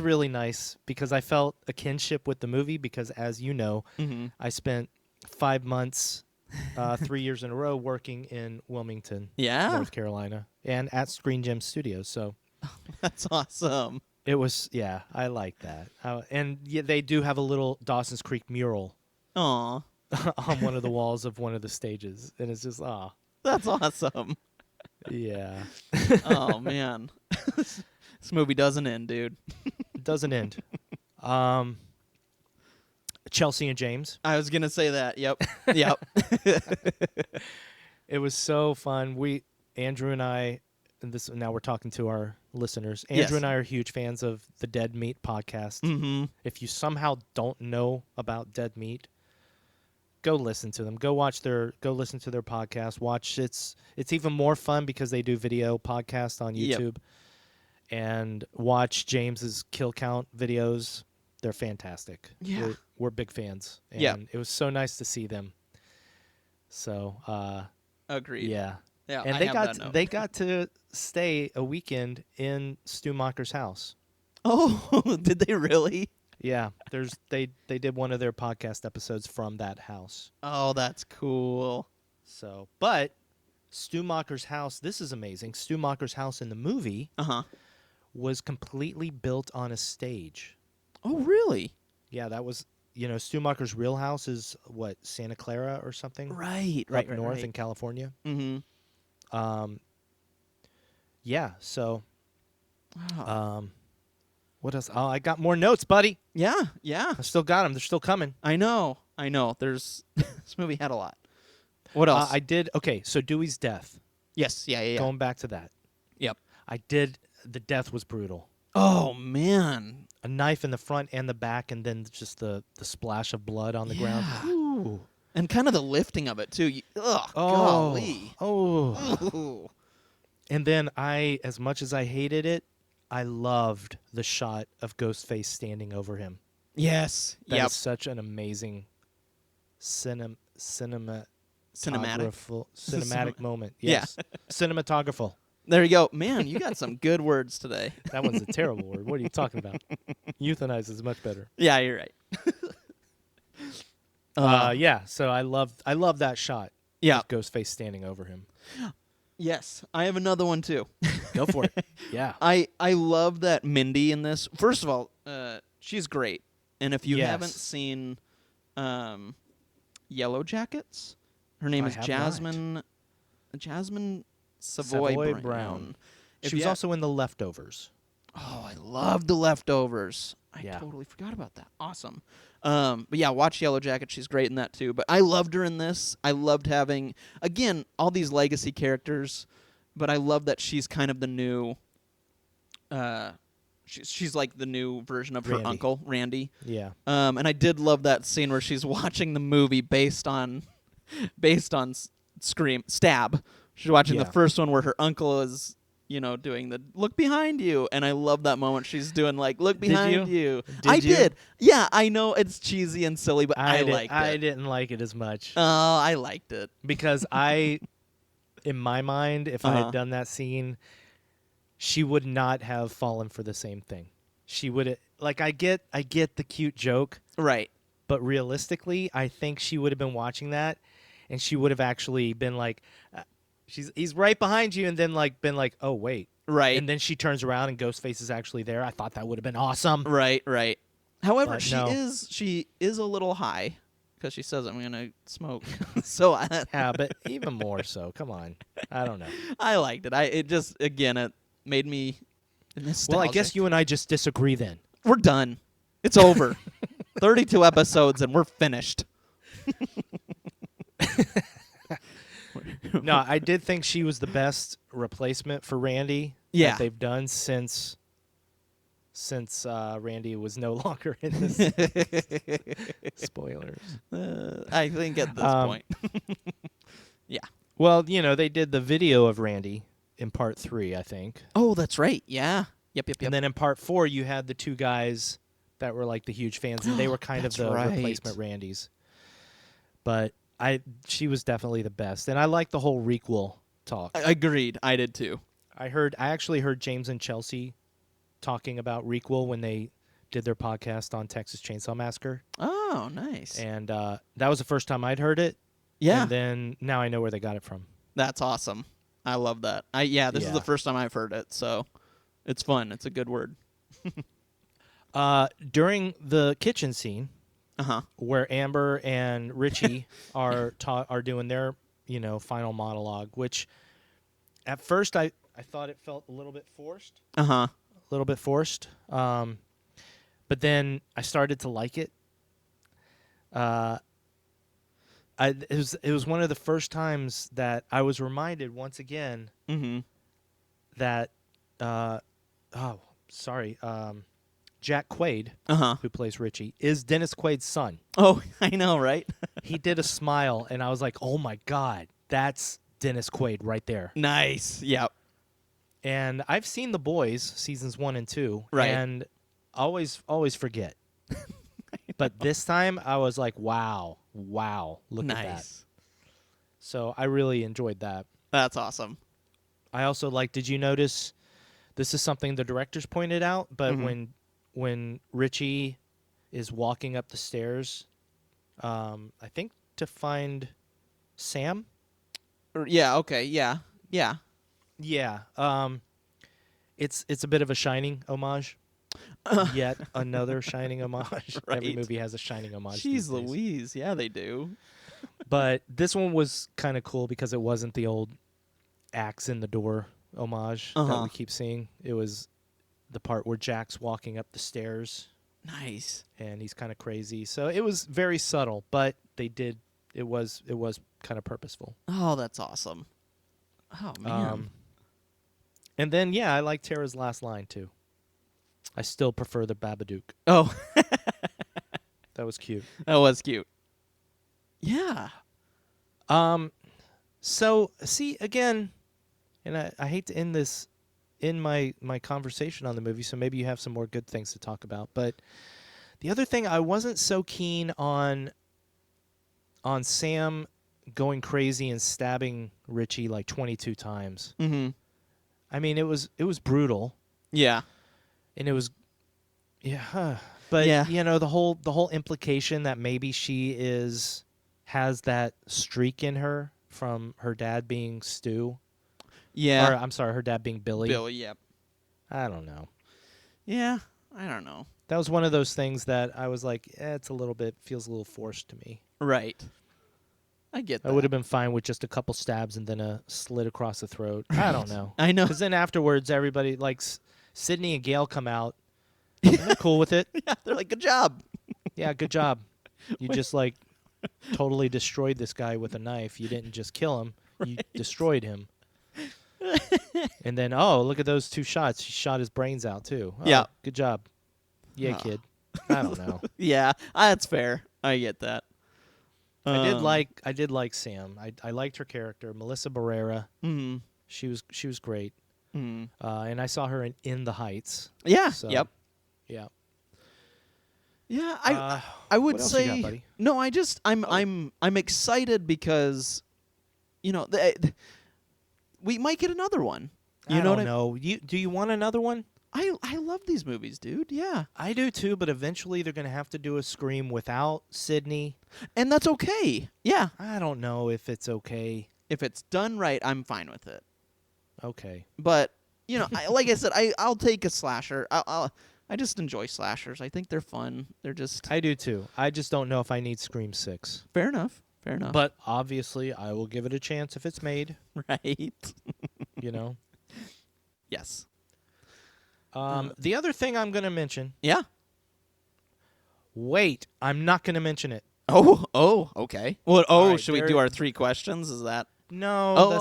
Speaker 2: really nice because I felt a kinship with the movie because, as you know,
Speaker 3: Mhm.
Speaker 2: I spent 5 months, 3 years in a row working in Wilmington,
Speaker 3: Yeah.
Speaker 2: North Carolina, and at Screen Gems Studios. So
Speaker 3: That's awesome.
Speaker 2: it was, yeah, I like that. And yeah, they do have a little Dawson's Creek mural
Speaker 3: Aw.
Speaker 2: on one of the walls of one of the stages, and it's just,
Speaker 3: That's awesome.
Speaker 2: Yeah.
Speaker 3: Oh man, this movie doesn't end, dude.
Speaker 2: It doesn't end. Chelsea and James.
Speaker 3: I was gonna say that. Yep. Yep.
Speaker 2: It was so fun. Andrew and I, and this now we're talking to our listeners.
Speaker 3: Yes.
Speaker 2: Andrew and I are huge fans of the Dead Meat podcast.
Speaker 3: Mm-hmm.
Speaker 2: If you somehow don't know about Dead Meat, go listen to them. Go listen to their podcast. Watch it's even more fun because they do video podcast on
Speaker 3: Yep.
Speaker 2: YouTube. And watch James's kill count videos. They're fantastic.
Speaker 3: Yeah.
Speaker 2: We're big fans. And
Speaker 3: Yeah.
Speaker 2: it was so nice to see them. So
Speaker 3: Agreed.
Speaker 2: yeah.
Speaker 3: Yeah.
Speaker 2: And
Speaker 3: I
Speaker 2: they
Speaker 3: have
Speaker 2: got
Speaker 3: that note.
Speaker 2: they got to stay a weekend in Stumacher's house.
Speaker 3: Oh, did they really?
Speaker 2: Yeah, they did one of their podcast episodes from that house.
Speaker 3: Oh, that's cool.
Speaker 2: So, but Stumacher's house, this is amazing. Stumacher's house in the movie
Speaker 3: Uh-huh.
Speaker 2: was completely built on a stage.
Speaker 3: Oh, really?
Speaker 2: Yeah, that was, Stumacher's real house is what, Santa Clara or something?
Speaker 3: Right.
Speaker 2: Up north in California.
Speaker 3: Mm-hmm.
Speaker 2: Yeah, so
Speaker 3: Wow.
Speaker 2: what else? Oh, I got more notes, buddy.
Speaker 3: Yeah. Yeah.
Speaker 2: I still got them. They're still coming.
Speaker 3: I know. There's this movie had a lot. What else?
Speaker 2: Okay, so Dewey's death.
Speaker 3: Yes. Yeah.
Speaker 2: Going back to that.
Speaker 3: Yep.
Speaker 2: The death was brutal.
Speaker 3: Oh man.
Speaker 2: A knife in the front and the back, and then just the splash of blood on the ground.
Speaker 3: Yeah.
Speaker 2: Ooh.
Speaker 3: And kind of the lifting of it too. Golly.
Speaker 2: Oh.
Speaker 3: Ooh.
Speaker 2: And then as much as I hated it, I loved the shot of Ghostface standing over him.
Speaker 3: Yes.
Speaker 2: That
Speaker 3: Yep.
Speaker 2: is such an amazing cinematic moment. Yes. Cinematographical.
Speaker 3: There you go. Man, you got some good words today.
Speaker 2: That one's a terrible word. What are you talking about? Euthanize is much better.
Speaker 3: Yeah, you're right.
Speaker 2: Yeah, so I love that shot.
Speaker 3: Yeah.
Speaker 2: With Ghostface standing over him.
Speaker 3: Yes. I have another one too.
Speaker 2: Go for it. Yeah.
Speaker 3: I love that Mindy in this. First of all, she's great. And if you
Speaker 2: Yes.
Speaker 3: haven't seen Yellow Jackets, her name
Speaker 2: I
Speaker 3: is
Speaker 2: have
Speaker 3: Jasmine Savoy Brown. If
Speaker 2: She was
Speaker 3: you-
Speaker 2: also in The Leftovers.
Speaker 3: Oh, I love The Leftovers. I
Speaker 2: Yeah.
Speaker 3: totally forgot about that. Awesome. But yeah, watch Yellow Jacket. She's great in that too. But I loved her in this. I loved having, again, all these legacy characters. But I love that she's kind of the new. She's like the new version of her
Speaker 2: Randy.
Speaker 3: uncle, Randy.
Speaker 2: Yeah.
Speaker 3: And I did love that scene where she's watching the movie based on Stab. She's watching
Speaker 2: Yeah.
Speaker 3: the first one where her uncle is, doing the look behind you, and I love that moment. She's doing like look behind you.
Speaker 2: Did
Speaker 3: I
Speaker 2: you?
Speaker 3: did. Yeah, I know it's cheesy and silly, but I liked
Speaker 2: I
Speaker 3: it.
Speaker 2: didn't like it as much
Speaker 3: Oh, I liked it.
Speaker 2: because in my mind, if I
Speaker 3: Uh-huh.
Speaker 2: had done that scene, she would not have fallen for the same thing. She would like I get the cute joke,
Speaker 3: Right.
Speaker 2: but realistically, I think she would have been watching that, and she would have actually been like, he's right behind you, and then been like, oh wait,
Speaker 3: Right.
Speaker 2: and then she turns around and Ghostface is actually there. I thought that would have been awesome.
Speaker 3: Right. However,
Speaker 2: But
Speaker 3: she
Speaker 2: no.
Speaker 3: is a little high because she says I'm gonna smoke. So
Speaker 2: Yeah, but even more so. Come on, I don't know.
Speaker 3: I liked it. It made me nostalgic.
Speaker 2: Well, I guess you and I just disagree then.
Speaker 3: We're done. It's over. 32 episodes and we're finished.
Speaker 2: No, I did think she was the best replacement for Randy
Speaker 3: Yeah.
Speaker 2: that they've done since Randy was no longer in this. Spoilers.
Speaker 3: I think at this point. Yeah.
Speaker 2: Well, they did the video of Randy in part 3, I think.
Speaker 3: Oh, that's right. Yeah. Yep.
Speaker 2: And then in part 4, you had the two guys that were like the huge fans, and they were kind of
Speaker 3: That's
Speaker 2: the
Speaker 3: right.
Speaker 2: replacement Randys. But she was definitely the best, and I like the whole requel talk.
Speaker 3: Agreed. I did too.
Speaker 2: I actually heard James and Chelsea talking about requel when they did their podcast on Texas Chainsaw Massacre,
Speaker 3: Oh, nice.
Speaker 2: and that was the first time I'd heard it.
Speaker 3: Yeah.
Speaker 2: And then now I know where they got it from.
Speaker 3: That's awesome. I love that. This is
Speaker 2: Yeah.
Speaker 3: the first time I've heard it, so it's fun. It's a good word.
Speaker 2: During the kitchen scene,
Speaker 3: Uh-huh.
Speaker 2: where Amber and Richie are doing their final monologue, which at first I thought it felt a little bit forced.
Speaker 3: Uh-huh.
Speaker 2: A little bit forced. But then I started to like it. It was one of the first times that I was reminded once again that Jack Quaid, who plays Richie, is Dennis Quaid's son.
Speaker 3: Oh, I know, right?
Speaker 2: He did a smile, and I was like, "Oh my God, that's Dennis Quaid right there."
Speaker 3: Nice. Yep.
Speaker 2: And I've seen The Boys seasons 1 and 2,
Speaker 3: Right.
Speaker 2: and always forget. But this time I was like, wow, look at that.
Speaker 3: Nice.
Speaker 2: So I really enjoyed that.
Speaker 3: That's awesome.
Speaker 2: I also did you notice, this is something the directors pointed out, but when Richie is walking up the stairs, I think to find Sam?
Speaker 3: Yeah, okay, yeah. Yeah.
Speaker 2: Yeah. It's a bit of a Shining homage. Yet another Shining homage.
Speaker 3: Right.
Speaker 2: Every movie has a Shining homage. these
Speaker 3: Jeez
Speaker 2: days.
Speaker 3: Louise, yeah, they do.
Speaker 2: But this one was kind of cool because it wasn't the old axe in the door homage that we keep seeing. It was the part where Jack's walking up the stairs.
Speaker 3: Nice.
Speaker 2: And he's kind of crazy. So it was very subtle, but it was kind of purposeful.
Speaker 3: Oh, that's awesome. Oh, man.
Speaker 2: And then, yeah, I like Tara's last line, too. I still prefer the Babadook.
Speaker 3: Oh.
Speaker 2: That was cute.
Speaker 3: That was cute. Yeah.
Speaker 2: So, see, again, and I hate to end this in my conversation on the movie, so maybe you have some more good things to talk about. But the other thing, I wasn't so keen on Sam going crazy and stabbing Richie 22 times.
Speaker 3: Mm-hmm.
Speaker 2: I mean, it was brutal.
Speaker 3: Yeah.
Speaker 2: And it was, but the whole implication that maybe she has that streak in her from her dad being Stu.
Speaker 3: Yeah.
Speaker 2: Or I'm sorry, her dad being Billy.
Speaker 3: Billy, yep.
Speaker 2: I don't know.
Speaker 3: Yeah, I don't know.
Speaker 2: That was one of those things that I was like, feels a little forced to me.
Speaker 3: Right. I get that.
Speaker 2: I would have been fine with just a couple stabs and then a slit across the throat. I don't know.
Speaker 3: I know.
Speaker 2: Because then afterwards, everybody, Sydney and Gail come out. And they're cool with it.
Speaker 3: Yeah, they're like, good job.
Speaker 2: Yeah, good job. You just, totally destroyed this guy with a knife. You didn't just kill him. Right. You destroyed him. And then, look at those 2 shots. She shot his brains out, too. Oh,
Speaker 3: yeah.
Speaker 2: Good job. Yeah, kid. I don't know.
Speaker 3: Yeah, that's fair. I get that.
Speaker 2: I did like Sam. I liked her character, Melissa Barrera.
Speaker 3: Mm-hmm.
Speaker 2: She was great.
Speaker 3: Mm-hmm.
Speaker 2: And I saw her in The Heights.
Speaker 3: Yeah.
Speaker 2: So,
Speaker 3: yep.
Speaker 2: Yeah.
Speaker 3: Yeah. I would
Speaker 2: what else
Speaker 3: say
Speaker 2: you got, buddy?
Speaker 3: no. I'm excited because, we might get another one. You know what I
Speaker 2: know. Do you want another one?
Speaker 3: I love these movies, dude. Yeah.
Speaker 2: I do too, but eventually they're going to have to do a Scream without Sydney.
Speaker 3: And that's okay. Yeah.
Speaker 2: I don't know if it's okay.
Speaker 3: If it's done right, I'm fine with it.
Speaker 2: Okay.
Speaker 3: But, like I said, I'll take a slasher. I just enjoy slashers. I think they're fun. They're just...
Speaker 2: I do too. I just don't know if I need Scream 6.
Speaker 3: Fair enough. Fair enough.
Speaker 2: But obviously, I will give it a chance if it's made.
Speaker 3: Right. Yes.
Speaker 2: The other thing I'm going to mention...
Speaker 3: Yeah.
Speaker 2: Wait, I'm not going to mention it.
Speaker 3: Oh, okay. Well,
Speaker 2: right,
Speaker 3: should we do our 3 questions? Is that...
Speaker 2: No,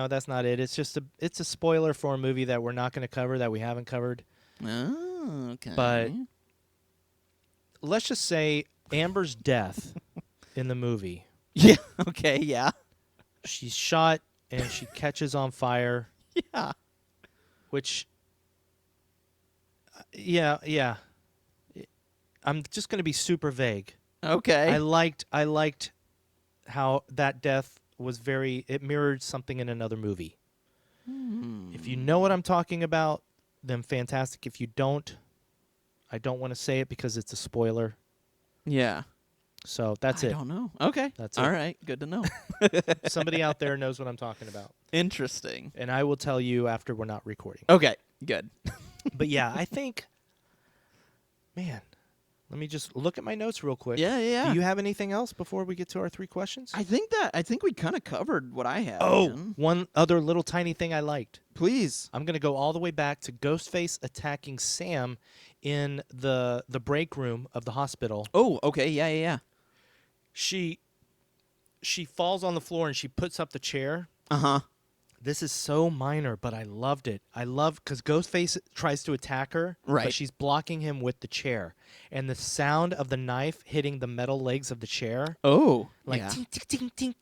Speaker 2: that's not it. It's just it's a spoiler for a movie that we're not going to cover, that we haven't covered.
Speaker 3: Oh, okay.
Speaker 2: But let's just say Amber's death in the movie.
Speaker 3: Yeah. Okay. Yeah.
Speaker 2: She's shot and she catches on fire.
Speaker 3: Yeah.
Speaker 2: Which. Yeah. I'm just going to be super vague.
Speaker 3: Okay.
Speaker 2: I liked how that death was it mirrored something in another movie. If you know what I'm talking about, then fantastic. If you don't, I don't want to say it because it's a spoiler.
Speaker 3: Yeah.
Speaker 2: So that's it.
Speaker 3: I don't know. Okay.
Speaker 2: That's it.
Speaker 3: All right. Good to know.
Speaker 2: Somebody out there knows what I'm talking about.
Speaker 3: Interesting.
Speaker 2: And I will tell you after we're not recording.
Speaker 3: Okay. Good.
Speaker 2: But yeah, I think, man, Let me just look at my notes real quick.
Speaker 3: Yeah.
Speaker 2: Do you have anything else before we get to our 3 questions?
Speaker 3: I think we kind of covered what I had.
Speaker 2: Oh,
Speaker 3: man.
Speaker 2: one other little tiny thing I liked.
Speaker 3: Please.
Speaker 2: I'm going to go all the way back to Ghostface attacking Sam in the break room of the hospital.
Speaker 3: Oh, okay. Yeah.
Speaker 2: She falls on the floor and she puts up the chair.
Speaker 3: Uh-huh.
Speaker 2: This is so minor, but I loved it. I love because Ghostface tries to attack her,
Speaker 3: Right.
Speaker 2: but she's blocking him with the chair. And the sound of the knife hitting the metal legs of the chair,
Speaker 3: Oh,
Speaker 2: like
Speaker 3: yeah.
Speaker 2: tink, tink, tink, tink,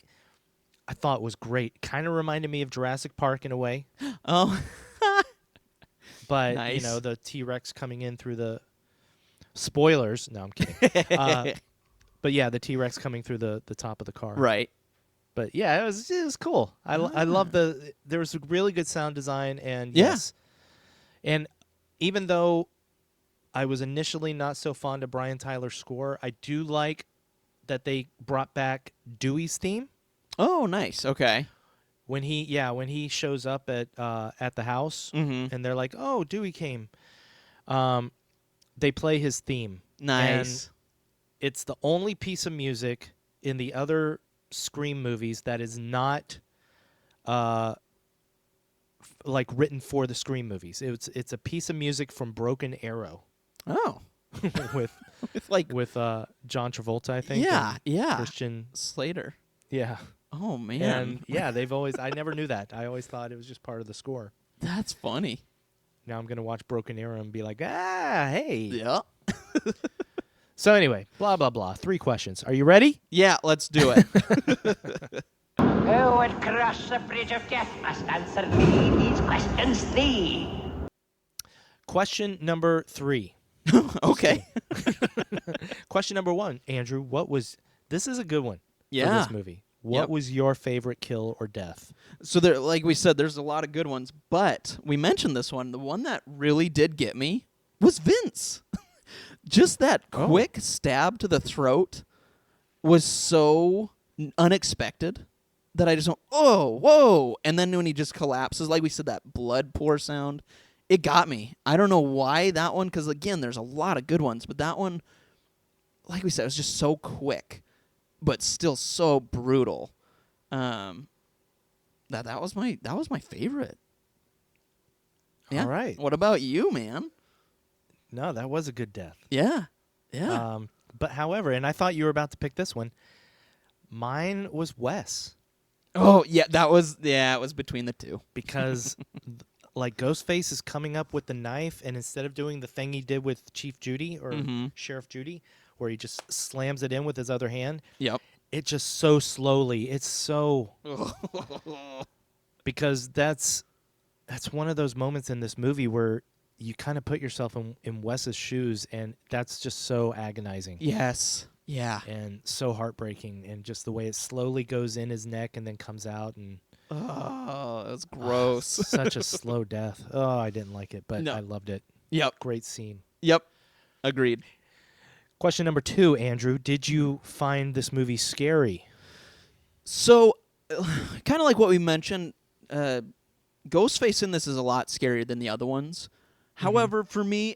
Speaker 2: I thought was great. Kind of reminded me of Jurassic Park in a way.
Speaker 3: Oh.
Speaker 2: But,
Speaker 3: Nice.
Speaker 2: the T-Rex coming in through the... Spoilers. No, I'm kidding. But, yeah, the T-Rex coming through the top of the car.
Speaker 3: Right.
Speaker 2: But, yeah, it was cool. I love there was a really good sound design. And,
Speaker 3: Yeah.
Speaker 2: yes. And even though I was initially not so fond of Brian Tyler's score, I do like that they brought back Dewey's theme.
Speaker 3: Oh, nice. Okay.
Speaker 2: When he shows up at the house,
Speaker 3: Mm-hmm.
Speaker 2: and they're like, "Oh, Dewey came," they play his theme.
Speaker 3: Nice.
Speaker 2: And it's the only piece of music in the other Scream movies that is not, like written for the Scream movies. It's a piece of music from Broken Arrow
Speaker 3: Oh.
Speaker 2: with
Speaker 3: With
Speaker 2: John Travolta, I think.
Speaker 3: yeah,
Speaker 2: and
Speaker 3: yeah.
Speaker 2: Christian.
Speaker 3: Slater.
Speaker 2: Yeah.
Speaker 3: Oh man.
Speaker 2: And yeah, I never knew that. I always thought it was just part of the score.
Speaker 3: That's funny.
Speaker 2: Now I'm going to watch Broken Arrow and be like, hey.
Speaker 3: Yeah.
Speaker 2: So anyway, blah, blah, blah. 3 questions. Are you ready?
Speaker 3: Yeah, let's do it.
Speaker 5: Who would cross the bridge of death must answer me these questions 3.
Speaker 2: Question number 3.
Speaker 3: Okay.
Speaker 2: Question number 1, Andrew, this is a good one for
Speaker 3: Yeah.
Speaker 2: this movie. What
Speaker 3: Yep.
Speaker 2: was your favorite kill or death?
Speaker 3: So there, like we said, there's a lot of good ones, but we mentioned this one. The one that really did get me was Vince. Just that quick stab to the throat was so unexpected that I just went, oh, whoa. And then when he just collapses, like we said, that blood pour sound, it got me. I don't know why that one, because again, there's a lot of good ones, but that one, like we said, it was just so quick, but still so brutal. That was my favorite. Yeah.
Speaker 2: All right.
Speaker 3: What about you, man?
Speaker 2: No, that was a good death.
Speaker 3: Yeah. Yeah.
Speaker 2: But however, and I thought you were about to pick this one, mine was Wes.
Speaker 3: Oh, yeah, it was between the two.
Speaker 2: Because like Ghostface is coming up with the knife, and instead of doing the thing he did with Chief Judy or Sheriff Judy, where he just slams it in with his other hand,
Speaker 3: Yep.
Speaker 2: it just so slowly. It's so because that's one of those moments in this movie where you kind of put yourself in Wes's shoes, and that's just so agonizing.
Speaker 3: Yes. Yeah.
Speaker 2: And so heartbreaking, and just the way it slowly goes in his neck and then comes out, and
Speaker 3: Oh, that's gross.
Speaker 2: such a slow death. Oh, I didn't like it, but
Speaker 3: No.
Speaker 2: I loved it.
Speaker 3: Yep.
Speaker 2: Great scene.
Speaker 3: Yep. Agreed.
Speaker 2: Question number 2, Andrew. Did you find this movie scary?
Speaker 3: So, kind of like what we mentioned, Ghostface in this is a lot scarier than the other ones. However, for me,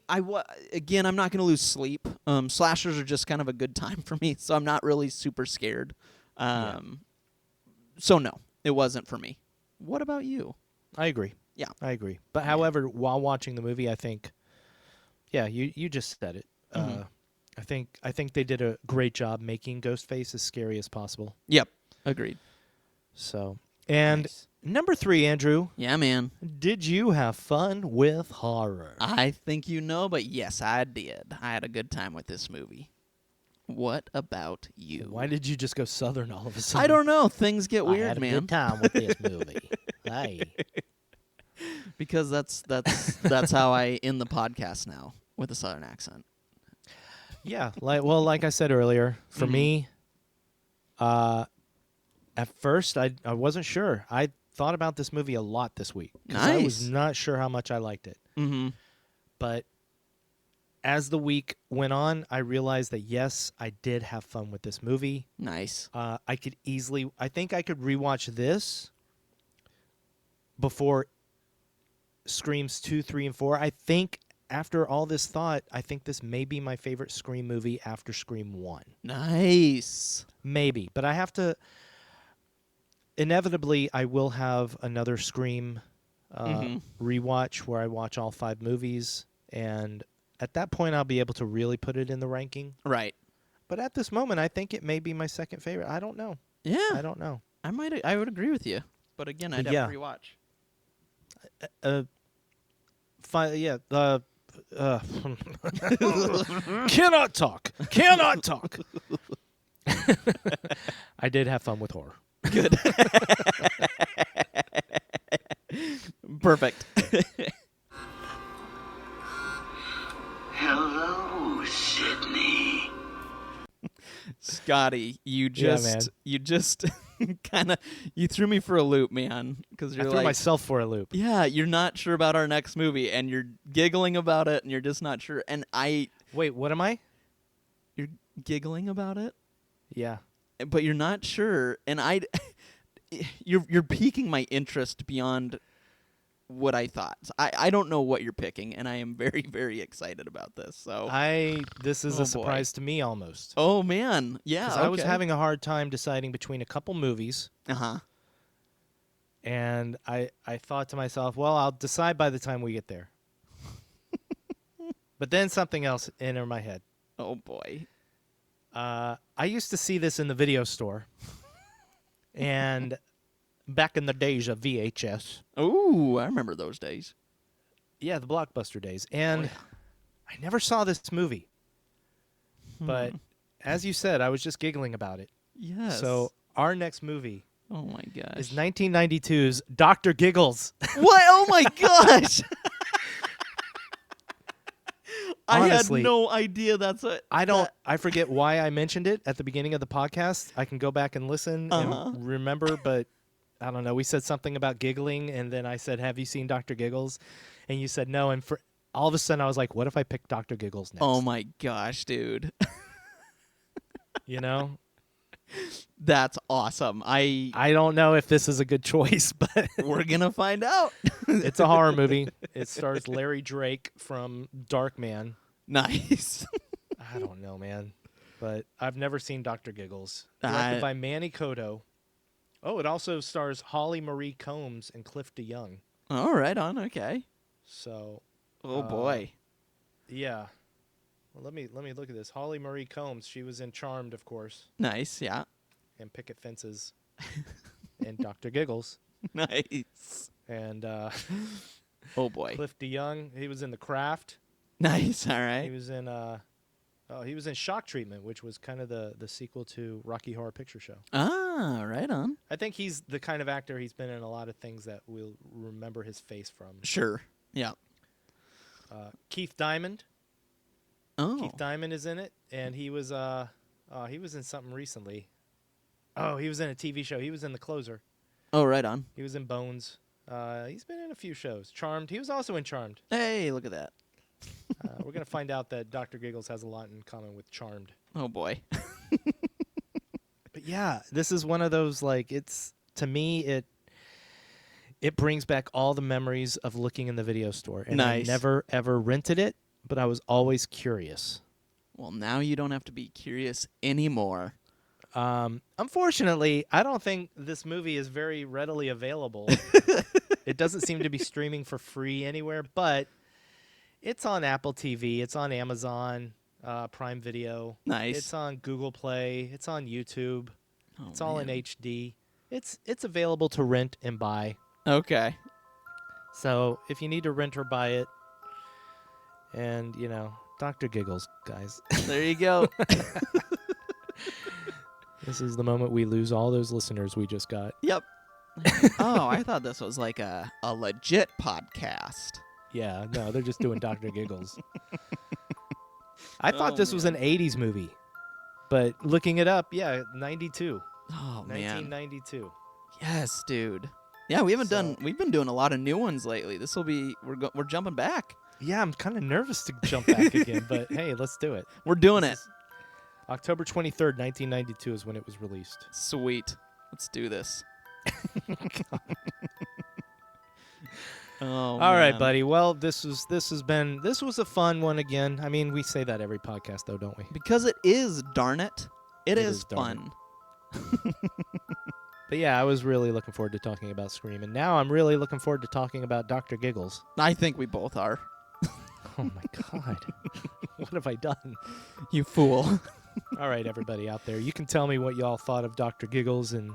Speaker 3: again, I'm not going to lose sleep. Slashers are just kind of a good time for me, so I'm not really super scared. So no, it wasn't for me. What about you?
Speaker 2: I agree.
Speaker 3: Yeah.
Speaker 2: I agree. But however, while watching the movie, I think, yeah, you just said it. I think they did a great job making Ghostface as scary as possible.
Speaker 3: Yep. Agreed.
Speaker 2: So, and
Speaker 3: Nice.
Speaker 2: number 3, Andrew,
Speaker 3: Yeah, man.
Speaker 2: did you have fun with horror?
Speaker 3: I think you know, but yes, I did. I had a good time with this movie. What about you?
Speaker 2: Why did you just go Southern all of a sudden?
Speaker 3: I don't know. Things get
Speaker 2: I
Speaker 3: weird,
Speaker 2: had a
Speaker 3: man.
Speaker 2: good time with this movie. Hey.
Speaker 3: Because that's how I end the podcast now with a Southern accent.
Speaker 2: Yeah, like I said earlier, for me, at first I wasn't sure. I thought about this movie a lot this week. 'Cause I was
Speaker 3: Nice.
Speaker 2: not sure how much I liked it.
Speaker 3: Mm-hmm.
Speaker 2: But as the week went on, I realized that yes, I did have fun with this movie.
Speaker 3: Nice.
Speaker 2: I think I could rewatch this before Screams 2, 3, and 4. I think after all this thought, I think this may be my favorite Scream movie after Scream 1.
Speaker 3: Nice.
Speaker 2: Maybe, but I have to. Inevitably, I will have another Scream rewatch where I watch all 5 movies, and at that point, I'll be able to really put it in the ranking.
Speaker 3: Right.
Speaker 2: But at this moment, I think it may be my second favorite. I don't know.
Speaker 3: Yeah.
Speaker 2: I don't know.
Speaker 3: I would agree with you, but again, I'd have to rewatch.
Speaker 2: Cannot talk. Cannot talk. I did have fun with horror.
Speaker 3: Good. Perfect.
Speaker 6: Hello, Sydney.
Speaker 3: Scotty, you just kind of you threw me for a loop, man, because you're
Speaker 2: I threw myself for a loop.
Speaker 3: Yeah, you're not sure about our next movie, and you're giggling about it, and you're just not sure. And
Speaker 2: Wait, what am I?
Speaker 3: You're giggling about it,
Speaker 2: Yeah.
Speaker 3: but you're not sure, and you're piquing my interest beyond what I thought. I don't know what you're picking, and I am very, very excited about this. So
Speaker 2: This is
Speaker 3: Oh,
Speaker 2: a surprise to me almost.
Speaker 3: oh man, yeah,
Speaker 2: 'Cause I was having a hard time deciding between a couple movies, and I thought to myself, well, I'll decide by the time we get there. But then something else entered my head.
Speaker 3: Oh boy.
Speaker 2: I used to see this in the video store, and back in the days of VHS.
Speaker 3: Oh, I remember those days.
Speaker 2: Yeah, the Blockbuster days. And I never saw this movie. But as you said, I was just giggling about it.
Speaker 3: Yes.
Speaker 2: So our next movie
Speaker 3: oh my gosh.
Speaker 2: is 1992's Dr. Giggles.
Speaker 3: What? Oh my gosh.
Speaker 2: Honestly,
Speaker 3: I had no idea that's what.
Speaker 2: I forget why I mentioned it at the beginning of the podcast. I can go back and listen and remember, but I don't know. We said something about giggling, and then I said, have you seen Dr. Giggles? And you said no, and for all of a sudden I was like, what if I picked Dr. Giggles next?
Speaker 3: Oh my gosh, dude.
Speaker 2: You know?
Speaker 3: That's awesome.
Speaker 2: I don't know if this is a good choice, but
Speaker 3: We're going to find out.
Speaker 2: it's a horror movie. It stars Larry Drake from Darkman.
Speaker 3: Nice.
Speaker 2: I don't know, man. But I've never seen Dr. Giggles. Directed by Manny Cotto. Oh, it also stars Holly Marie Combs and Cliff DeYoung.
Speaker 3: Oh, right on. Okay.
Speaker 2: So,
Speaker 3: Oh boy.
Speaker 2: yeah. Well, let me look at this. Holly Marie Combs, she was in Charmed, of course,
Speaker 3: Nice. Yeah.
Speaker 2: and Picket Fences, and Dr. Giggles,
Speaker 3: Nice.
Speaker 2: and
Speaker 3: Oh boy.
Speaker 2: Cliff DeYoung, he was in The Craft.
Speaker 3: Nice. All
Speaker 2: He
Speaker 3: right.
Speaker 2: was in he was in Shock Treatment, which was kind of the sequel to Rocky Horror Picture Show.
Speaker 3: Ah, right on.
Speaker 2: I think he's the kind of actor, he's been in a lot of things that we'll remember his face from.
Speaker 3: Sure. Yeah.
Speaker 2: Keith Diamond.
Speaker 3: Oh.
Speaker 2: Keith Diamond is in it, and he was in something recently. Oh, he was in a TV show. He was in The Closer.
Speaker 3: Oh, right on.
Speaker 2: He was in Bones. He's been in a few shows. Charmed. He was also in Charmed.
Speaker 3: Hey, look at that.
Speaker 2: We're going to find out that Dr. Giggles has a lot in common with Charmed.
Speaker 3: Oh boy.
Speaker 2: But yeah, this is one of those, like, to me, it brings back all the memories of looking in the video store. And
Speaker 3: Nice.
Speaker 2: I never, ever rented it, but I was always curious.
Speaker 3: Well, now you don't have to be curious anymore.
Speaker 2: Unfortunately, I don't think this movie is very readily available. It doesn't seem to be streaming for free anywhere, but it's on Apple TV. It's on Amazon Prime Video.
Speaker 3: Nice.
Speaker 2: It's on Google Play. It's on YouTube.
Speaker 3: Oh,
Speaker 2: It's all in
Speaker 3: man.
Speaker 2: HD. It's available to rent and buy.
Speaker 3: Okay.
Speaker 2: So if you need to rent or buy it, and, Dr. Giggles, guys.
Speaker 3: There you go.
Speaker 2: This is the moment we lose all those listeners we just got.
Speaker 3: Yep. Oh, I thought this was like a legit podcast.
Speaker 2: Yeah, no, they're just doing Dr. Giggles. I thought
Speaker 3: Oh,
Speaker 2: this was an 80s movie, but looking it up, yeah, 92.
Speaker 3: Oh man.
Speaker 2: 1992.
Speaker 3: Yes, dude. Yeah, we've been doing a lot of new ones lately. This will be we're jumping back.
Speaker 2: Yeah, I'm kind of nervous to jump back again, but hey, let's do it.
Speaker 3: We're doing it.
Speaker 2: This is October 23rd, 1992 is when it was released.
Speaker 3: Sweet. Let's do this. Oh,
Speaker 2: All right,
Speaker 3: man.
Speaker 2: buddy. Well, this was a fun one again. I mean, we say that every podcast, though, don't we?
Speaker 3: Because it is, darn it. It is
Speaker 2: darn
Speaker 3: fun.
Speaker 2: But yeah, I was really looking forward to talking about Scream, and now I'm really looking forward to talking about Dr. Giggles.
Speaker 3: I think we both are.
Speaker 2: Oh my God, what have I done?
Speaker 3: You fool.
Speaker 2: All right, everybody out there, you can tell me what y'all thought of Dr. Giggles and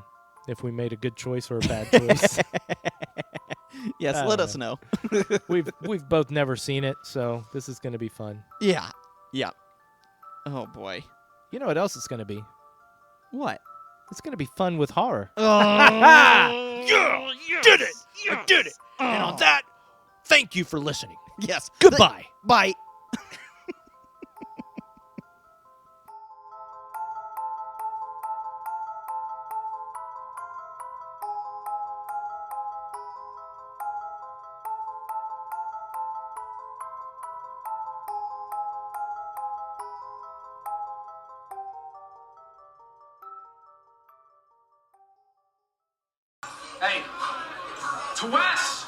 Speaker 2: if we made a good choice or a bad choice.
Speaker 3: Yes,
Speaker 2: I
Speaker 3: let
Speaker 2: don't
Speaker 3: us know.
Speaker 2: We've both never seen it, so this is going to be fun.
Speaker 3: Yeah. Yeah. Oh, boy.
Speaker 2: You know what else it's going to be?
Speaker 3: What?
Speaker 2: It's going to be fun with horror.
Speaker 3: Oh.
Speaker 2: Did it! I did it! And on that, thank you for listening.
Speaker 3: Yes.
Speaker 2: Goodbye.
Speaker 3: Bye.
Speaker 7: Hey, to Wes!